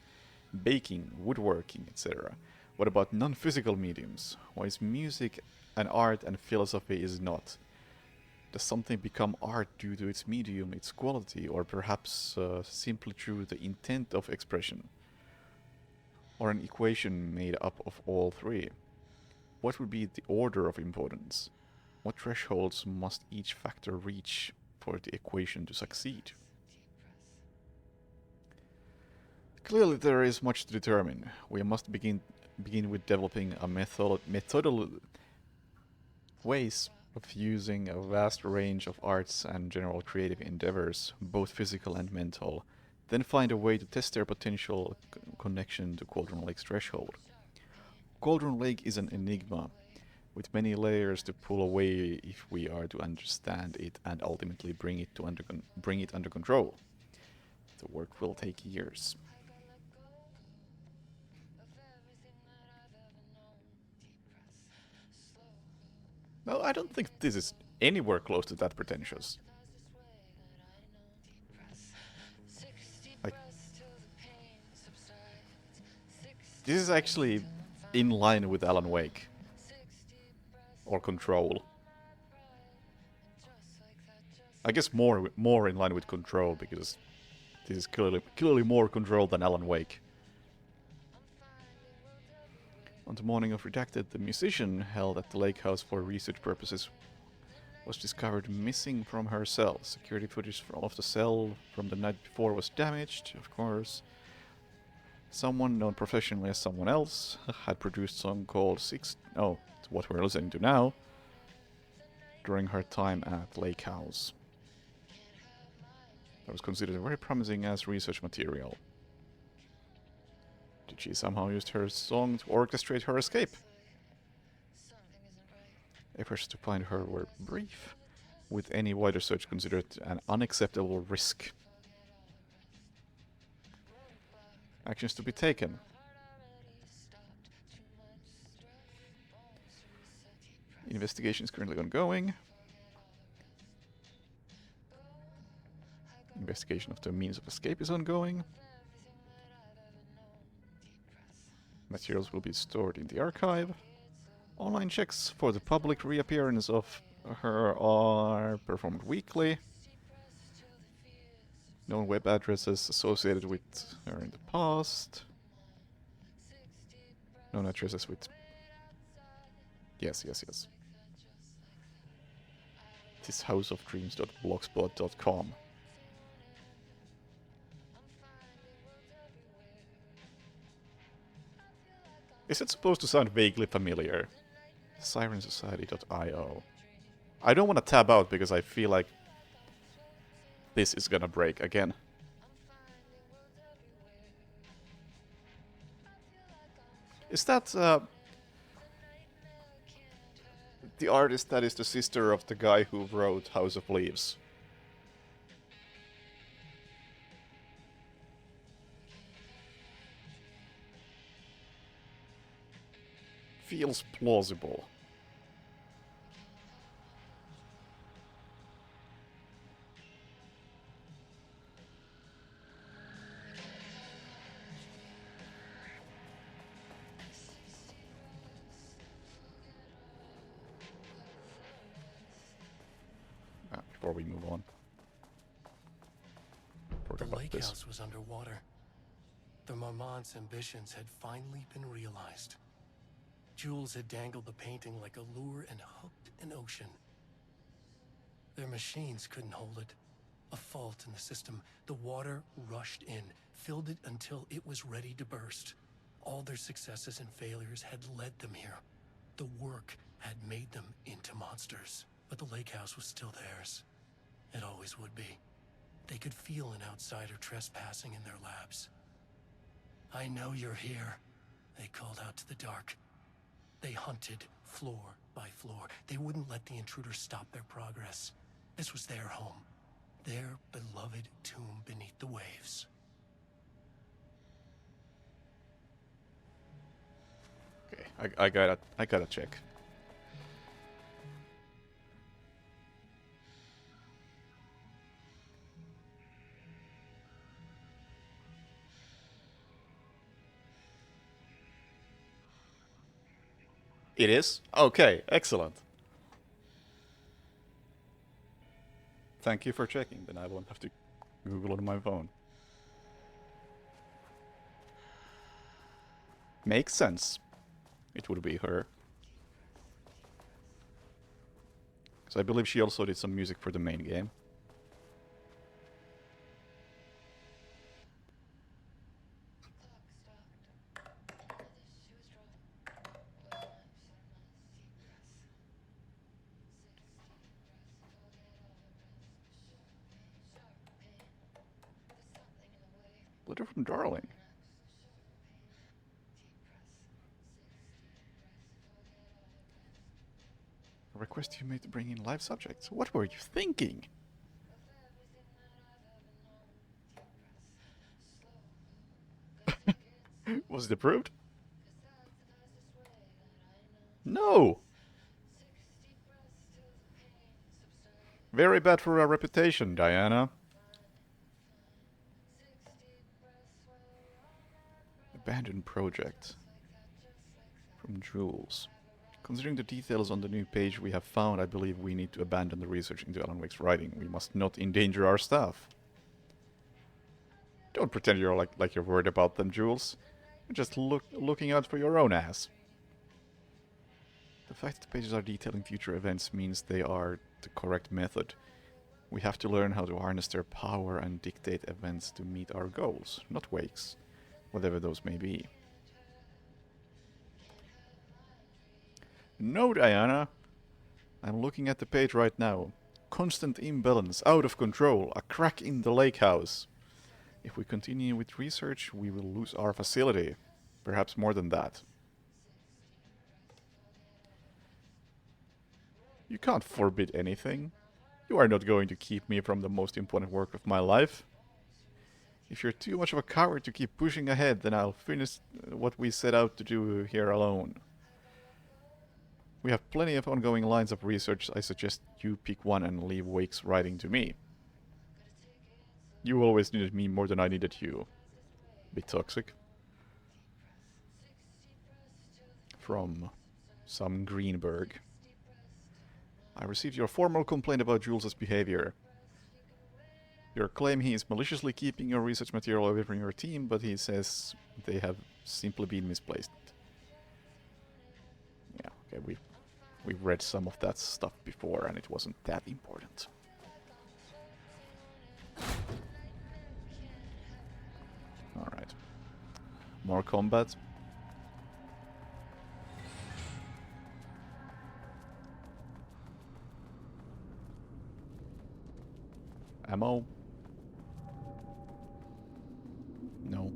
Baking, woodworking, etc. What about non-physical mediums? Why is music an art and philosophy is not? Does something become art due to its medium, its quality, or perhaps simply through the intent of expression? Or an equation made up of all three? What would be the order of importance? What thresholds must each factor reach for the equation to succeed? Clearly there is much to determine. We must begin with developing a ways of using a vast range of arts and general creative endeavors, both physical and mental, then find a way to test their potential connection to Cauldron Lake's threshold. Cauldron Lake is an enigma, with many layers to pull away if we are to understand it and ultimately bring it under control. The work will take years. No, I don't think this is anywhere close to that pretentious. Like, this is actually in line with Alan Wake. Or Control. I guess more in line with Control, because this is clearly more Control than Alan Wake. On the morning of Redacted, the musician held at the lake house for research purposes was discovered missing from her cell. Security footage of the cell from the night before was damaged, of course. Someone known professionally as someone else had produced a song called what we're listening to now, during her time at Lake House. That was considered very promising as research material. Did she somehow use her song to orchestrate her escape? Efforts to find her were brief, with any wider search considered an unacceptable risk. Actions to be taken. Investigation is currently ongoing. Investigation of the means of escape is ongoing. Materials will be stored in the archive. Online checks for the public reappearance of her are performed weekly. Known web addresses associated with her in the past. Known addresses with... Yes. This houseofdreams.blogspot.com. Is it supposed to sound vaguely familiar? Sirensociety.io. I don't want to tab out because I feel like this is gonna break again. Is that the artist that is the sister of the guy who wrote House of Leaves? feels plausible. Before we move on. The lake house was underwater. The Marmont's ambitions had finally been realized. Jules had dangled the painting like a lure and hooked an ocean. Their machines couldn't hold it. A fault in the system. The water rushed in, filled it until it was ready to burst. All their successes and failures had led them here. The work had made them into monsters. But the lake house was still theirs. It always would be. They could feel an outsider trespassing in their labs. "I know you're here," they called out to the dark. They hunted floor by floor. They wouldn't let the intruders stop their progress. This was their home, their beloved tomb beneath the waves. Okay, I gotta check. It is? Okay, excellent. Thank you for checking, then I won't have to Google on my phone. Makes sense. It would be her. Because I believe she also did some music for the main game. Letter from Darling. A request you made to bring in live subjects. What were you thinking? Was it approved? No! Very bad for our reputation, Diana. Abandoned project. From Jules. Considering the details on the new page we have found, I believe we need to abandon the research into Alan Wake's writing. We must not endanger our staff. Don't pretend you're like you're worried about them, Jules. You're just looking out for your own ass. The fact that the pages are detailing future events means they are the correct method. We have to learn how to harness their power and dictate events to meet our goals, not Wake's, whatever those may be. No, Diana. I'm looking at the page right now. Constant imbalance, out of control, a crack in the lake house. If we continue with research, we will lose our facility. Perhaps more than that. You can't forbid anything. You are not going to keep me from the most important work of my life. If you're too much of a coward to keep pushing ahead, then I'll finish what we set out to do here alone. We have plenty of ongoing lines of research. I suggest you pick one and leave Wake's writing to me. You always needed me more than I needed you. Bit toxic. From some Greenberg. I received your formal complaint about Jules's behavior. Your claim he is maliciously keeping your research material away from your team, but he says they have simply been misplaced. Yeah, okay, we've read some of that stuff before, and it wasn't that important. Alright. More combat. Ammo? No.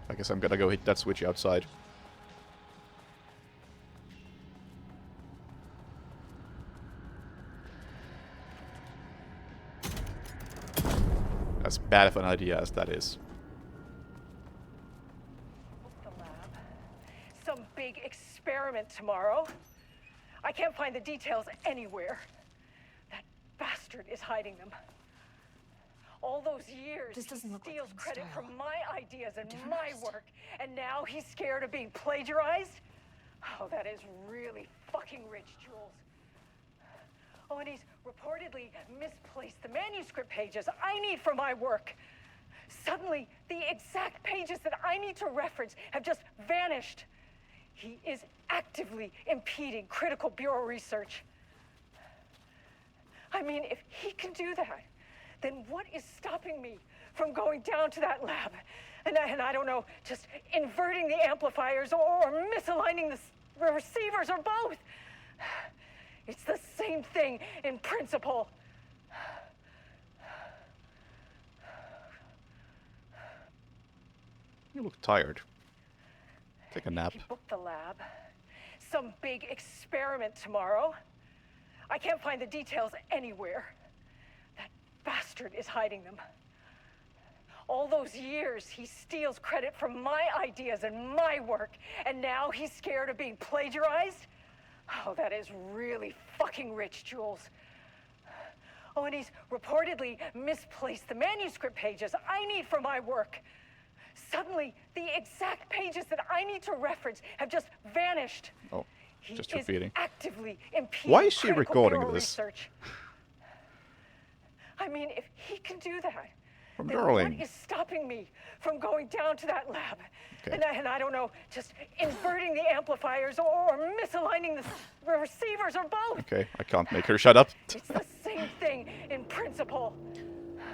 I guess I'm gonna go hit that switch outside. As bad of an idea as that is. The lab. Some big experiment tomorrow. I can't find the details anywhere. That bastard is hiding them. All those years, This doesn't he look like steals his credit style. for my ideas and Different my artist. work, and now he's scared of being plagiarized? Oh, that is really fucking rich, Jules. Oh, and he's reportedly misplaced the manuscript pages I need for my work. Suddenly, the exact pages that I need to reference have just vanished. He is actively impeding critical bureau research. I mean, if he can do that, then what is stopping me from going down to that lab? And I don't know, just inverting the amplifiers or misaligning the receivers or both. It's the same thing in principle. You look tired. Take a nap. He booked the lab. Some big experiment tomorrow. I can't find the details anywhere. That bastard is hiding them. All those years, he steals credit for my ideas and my work, and now he's scared of being plagiarized? Oh, that is really fucking rich, Jules. Oh, and he's reportedly misplaced the manuscript pages I need for my work. Suddenly, the exact pages that I need to reference have just vanished. Oh, He just is repeating. actively impeding Why is she critical recording bureau this? research. I mean, if he can do that, From then Darling. what is stopping me from going down to that lab? Okay. And I don't know, just inverting the amplifiers or misaligning the receivers or both. Okay, I can't make her shut up. It's the same thing in principle.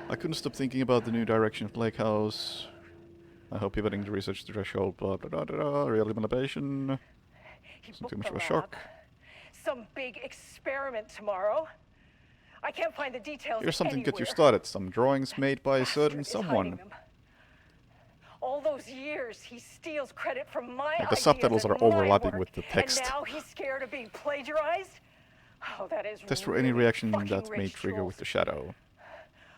I couldn't stop thinking about the new direction of Lake House. I hope you're hitting the research threshold, blah blah blah blah, real manipulation. He Isn't too booked much the of a lab. shock. Some big experiment tomorrow. I can't find the details Here's something to get you anywhere. started. Some drawings made by a certain Bastard is hiding someone. them. All those years, he steals credit from my The ideas subtitles and are my overlapping work, with the text. And now he's scared of being plagiarized? Oh, that is Test for really any reaction fucking that may rich, trigger Jules. with the shadow. Oh,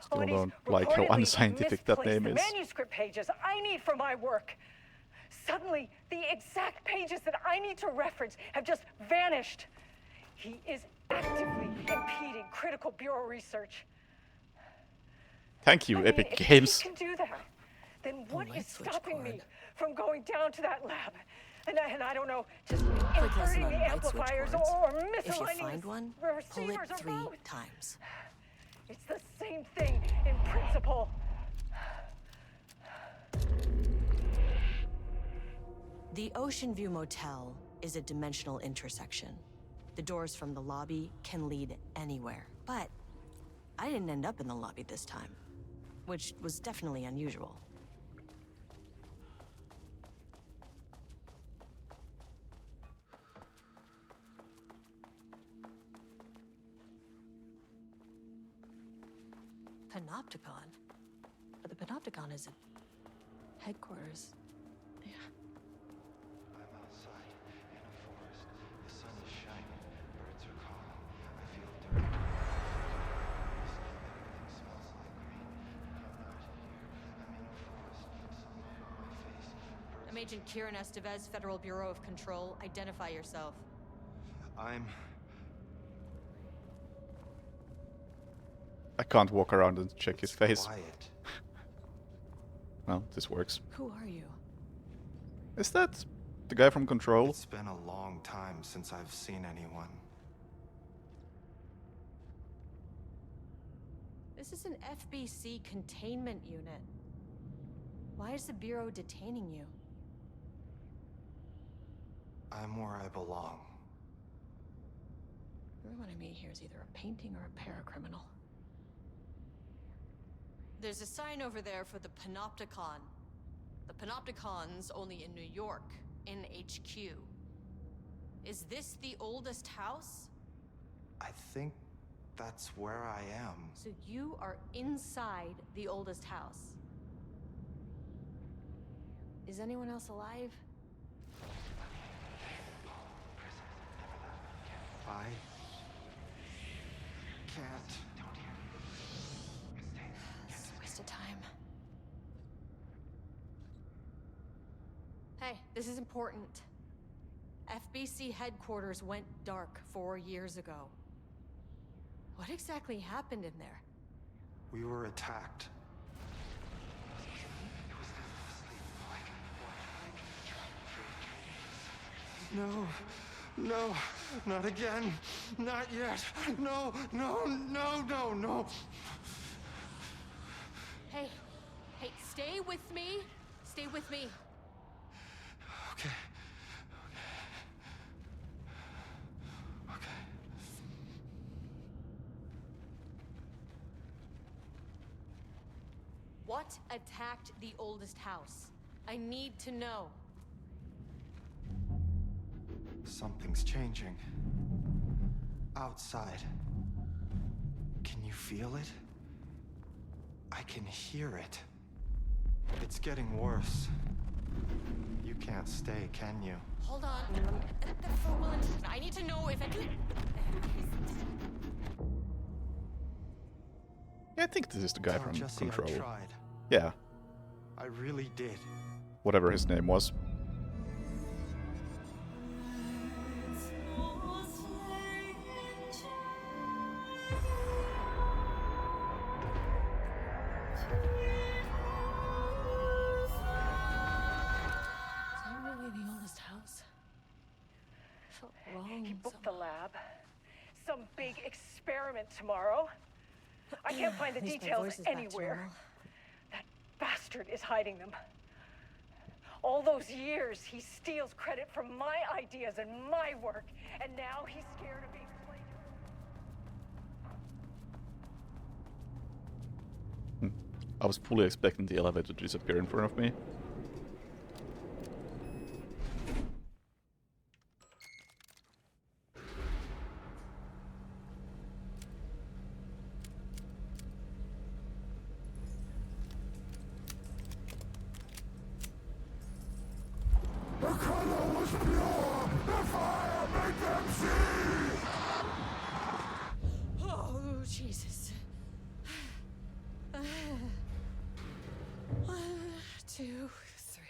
Still and he's don't like how reportedly unscientific that misplaced name the is. manuscript pages I need for my work. Suddenly, the exact pages that I need to reference have just vanished. He is actively impeding critical bureau research. Thank you, I mean, Epic if Games. he can do that, then what is light switch stopping me cord. from going down to that lab? And I don't know, just Click listen inverting on the light switch amplifiers cords. or If you misaligning find the one, pull receivers it or 3 both. times. It's the same thing in principle. The Ocean View Motel is a dimensional intersection. The doors from the lobby can lead anywhere. But I didn't end up in the lobby this time, which was definitely unusual. Panopticon? But the Panopticon is at headquarters. Yeah. I'm outside in a forest. The sun is shining. Birds are calling. I feel dirty. Everything smells like green. I'm not here. I'm in a forest. Sunlight on my face. I'm Agent Kieran Estevez, Federal Bureau of Control. Identify yourself. I'm... I can't walk around and check his face. quiet. Well, this works. Who are you? Is that the guy from Control? It's been a long time since I've seen anyone. This is an FBC containment unit. Why is the Bureau detaining you? I'm where I belong. Everyone I meet here is either a painting or a paracriminal. There's a sign over there for the Panopticon. The Panopticon's only in New York, in HQ. Is this the oldest house? I think that's where I am. So you are inside the oldest house. Is anyone else alive? I can't. It's a waste of time. Hey, this is important. FBC headquarters went dark 4 years ago. What exactly happened in there? We were attacked. No, no, not again. Not yet. No, no, no, no, no. Hey, stay with me. Stay with me. Okay. Okay. What attacked the oldest house? I need to know. Something's changing. Outside. Can you feel it? I can hear it. It's getting worse. You can't stay, can you? Hold on. I need to know if it... Yeah, I think this is the guy Tell from Jesse Control. I tried. Yeah, I really did. whatever his name was. Is that really the oldest house? I felt wrong. He booked the lab. Some big experiment tomorrow. I can't find the At least my details voice is back to anywhere. normal. That bastard is hiding them. All those years, he steals credit from my ideas and my work, and now he's scared of being plagiarized. I was fully expecting the elevator to disappear in front of me. The color was pure! The fire made them see! Oh, Jesus. 1, 2, 3,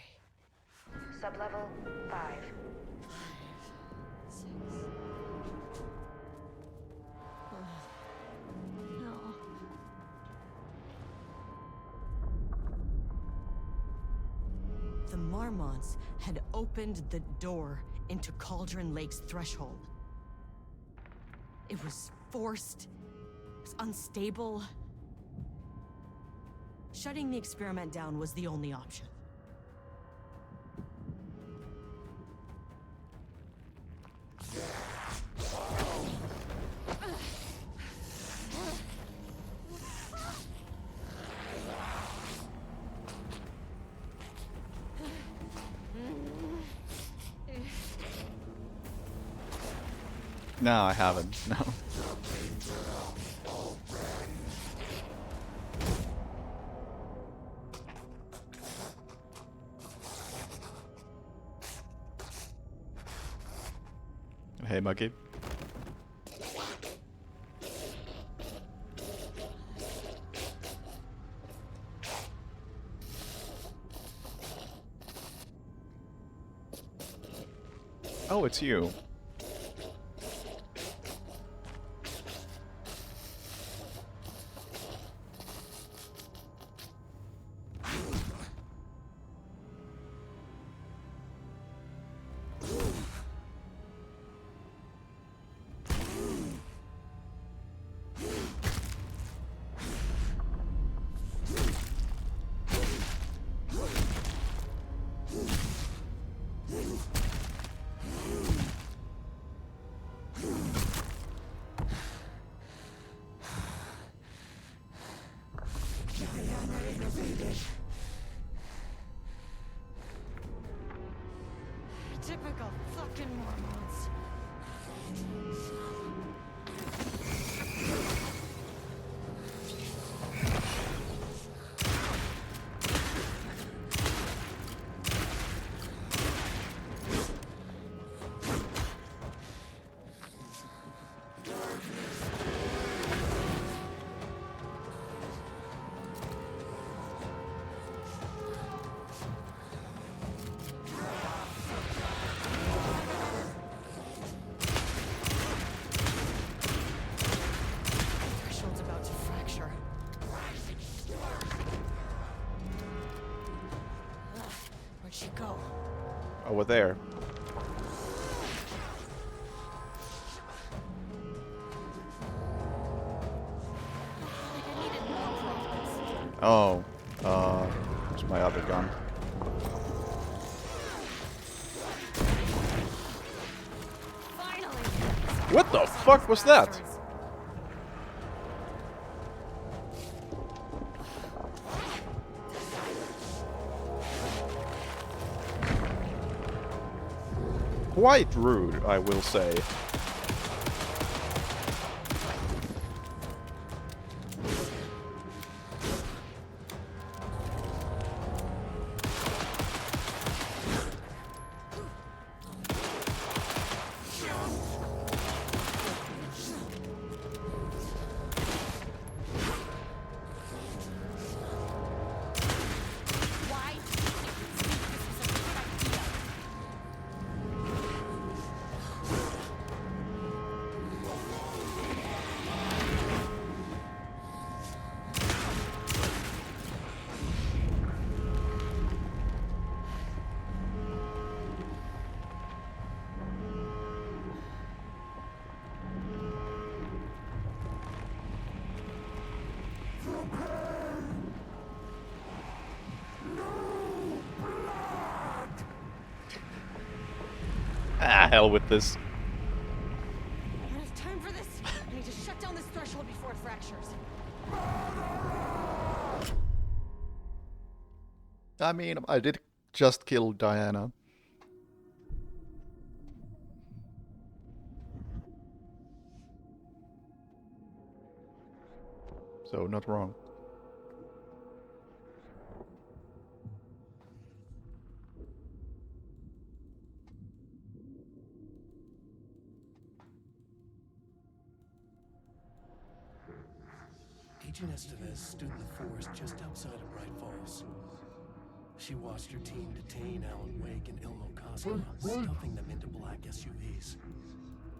Sublevel 5. 6. No. The Marmonts had opened the door into Cauldron Lake's threshold. It was forced. It was unstable. Shutting the experiment down was the only option. No, I haven't. No. Hey, Muggy. Oh, it's you. over there. Oh, it's my other gun. What the fuck was that? Quite rude, I will say. Ah, hell with this. I don't have time for this. I need to shut down this threshold before it fractures. I mean, I did just kill Diana. So, not wrong. Agent Estevez stood in the forest just outside of Bright Falls. She watched her team detain Alan Wake and Ilmo Koska, stuffing them into black SUVs.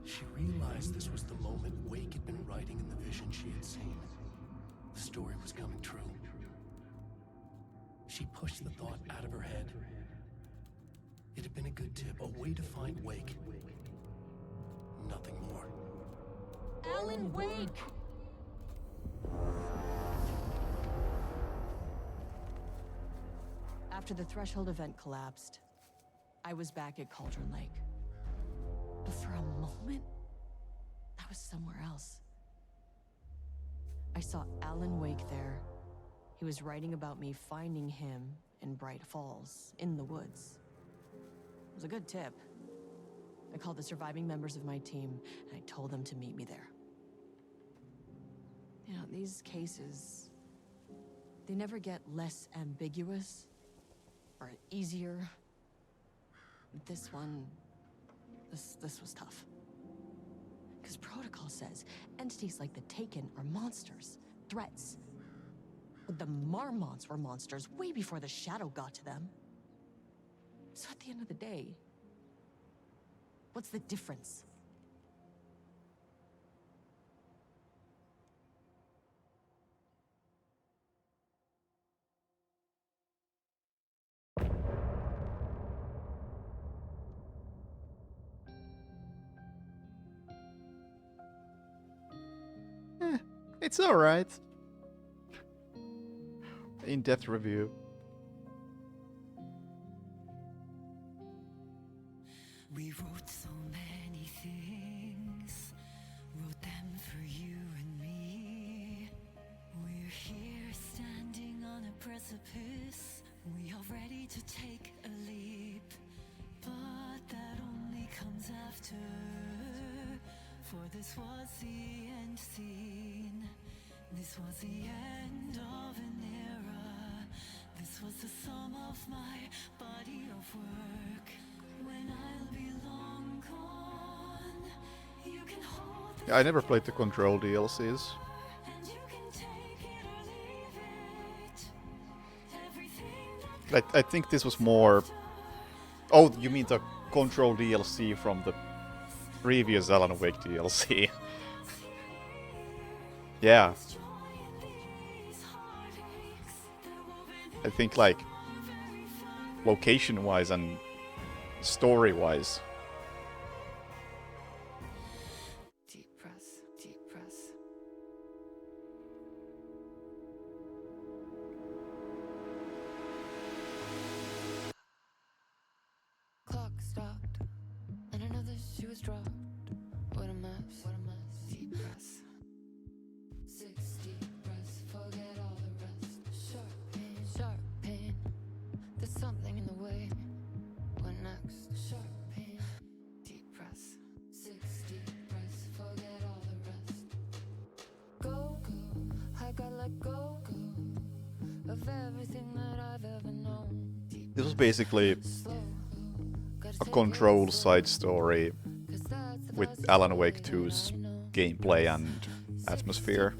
She realized this was the moment Wake had been writing in the vision she had seen. The story was coming true. She pushed the thought out of her head. It had been a good tip, a way to find Wake. Nothing more. Alan Wake! After the Threshold event collapsed, I was back at Cauldron Lake. But for a moment, I was somewhere else. I saw Alan Wake there. He was writing about me finding him in Bright Falls, in the woods. It was a good tip. I called the surviving members of my team, and I told them to meet me there. You know, these cases, they never get less ambiguous or easier. This one, this was tough. Because protocol says entities like the Taken are monsters, threats. But the Marmonts were monsters way before the Shadow got to them. So at the end of the day, what's the difference? It's alright. In-depth review. We wrote so many things, wrote them for you and me. We're here standing on a precipice. We are ready to take a leap, but that only comes after. For this was the end scene. This was the end of an era. This was the sum of my body of work. When I'll be long gone, you can hold Yeah, I never played the Control DLCs. and you can take it or leave it. Everything I think this was more... Oh, you mean the Control DLC from the previous Alan Wake DLC. Yeah. I think, like, location-wise and story-wise. Deep breath, deep breath. Clock stopped, and another shoe was dropped. What a mess, what a mess. Deep breath. 6 deep breaths, forget all the rest. Sharp pain, sharp pain. There's something in the way. What next? Sharp pain. Deep breath. 6 deep breaths, forget all the rest. Go, go. I gotta let go, go of everything that I've ever known. This was basically a Control side story with Alan Wake 2's gameplay and atmosphere.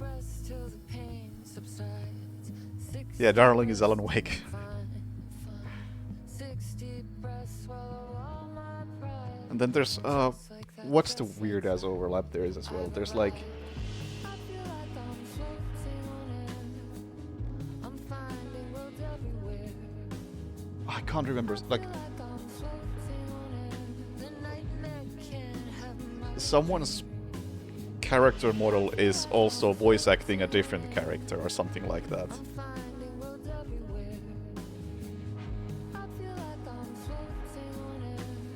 Yeah, Darling is Alan Wake. And then there's what's the weird ass overlap there is as well? There's like I can't remember, like someone's character model is also voice acting a different character or something like that.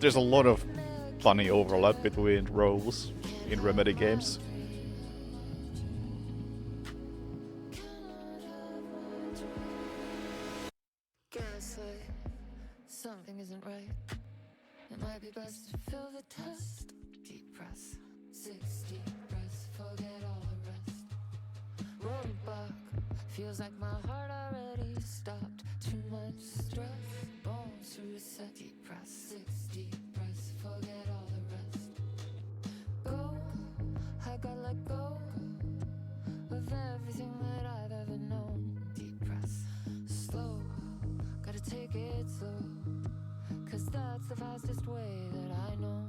There's a lot of funny overlap between roles in Remedy games. Gaslight, something isn't right. It might be best to fill the test. Deep breath, 6 deep breaths, forget all the rest. Roadblock, feels like my heart already stopped. Too much stress, bones to reset. Deep breath, 6 deep breaths, forget all the rest. Go, I gotta let go of everything that I've ever known. Deep breath, slow, gotta take it slow, 'cause that's the fastest way that I know.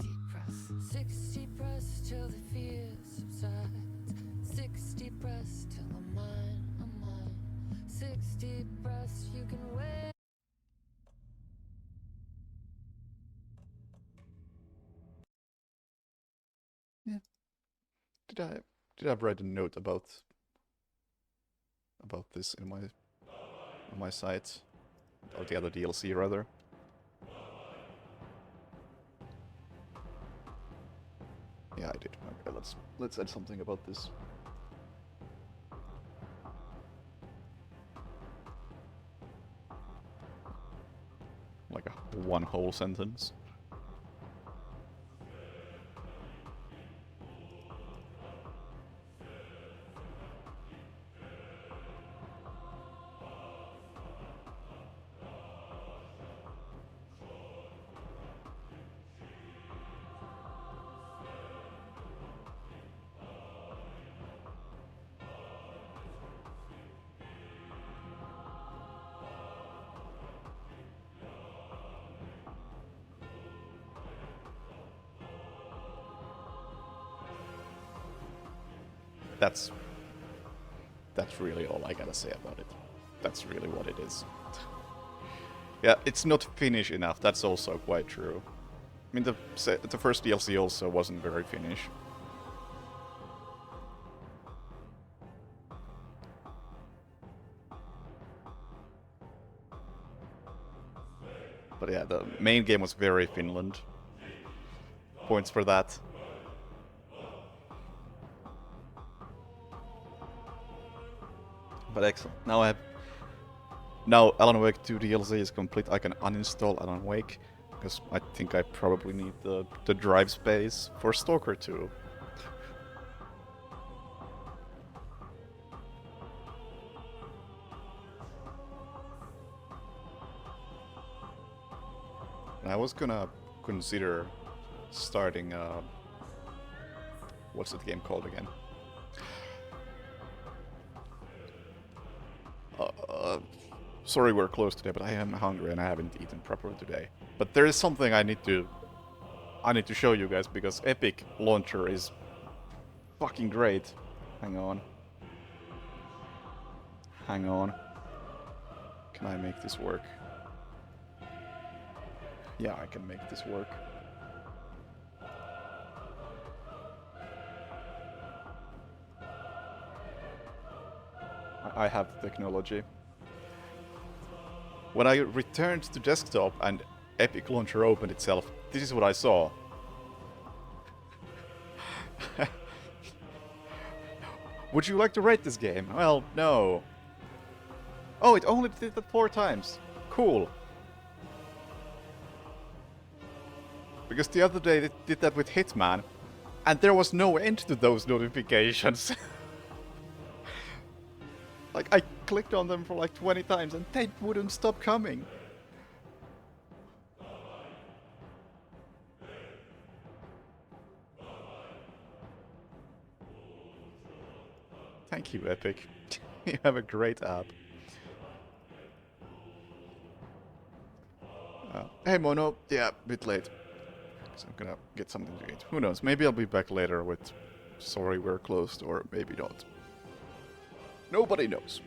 Deep breath, 6 deep breaths till the fear subsides. 6 deep breaths till I'm mine, I'm mine. 6 deep breaths, you can wait. Yeah. Did I write a note about this in my site? Or the other DLC rather? Yeah, I did. Okay, let's add something about this. Like a one whole sentence. That's really all I gotta say about it. That's really what it is. Yeah, it's not Finnish enough, that's also quite true. I mean, the first DLC also wasn't very Finnish. But yeah, the main game was very Finland. Points for that. But excellent. Now Alan Wake 2 DLC is complete. I can uninstall Alan Wake because I think I probably need the drive space for Stalker 2. And I was gonna consider starting what's that game called again? Sorry we're close today, but I am hungry and I haven't eaten properly today. But there is something I need to show you guys because Epic Launcher is fucking great. Hang on. Hang on. Can I make this work? Yeah, I can make this work. I have the technology. When I returned to desktop and Epic Launcher opened itself, this is what I saw. Would you like to rate this game? Well, no. Oh, it only did that 4 times. Cool. Because the other day it did that with Hitman, and there was no end to those notifications. Like, I clicked on them for like 20 times and they wouldn't stop coming. Thank you, Epic. You have a great app. Hey, Mono. Yeah, a bit late. So I'm gonna get something to eat. Who knows? Maybe I'll be back later with sorry we're closed, or maybe not. Nobody knows.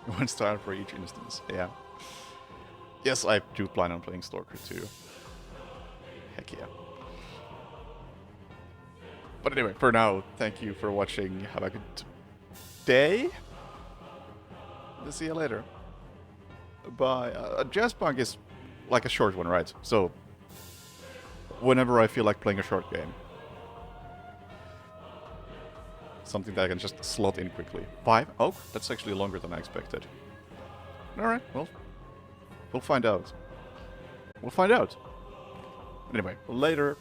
1 star for each instance, yeah. Yes, I do plan on playing Stalker 2. Heck yeah. But anyway, for now, thank you for watching. Have a good day. We'll see you later. Bye. Jazzpunk is like a short one, right? So, whenever I feel like playing a short game. Something that I can just slot in quickly. 5? Oh, that's actually longer than I expected. Alright, well, we'll find out. We'll find out. Anyway, later.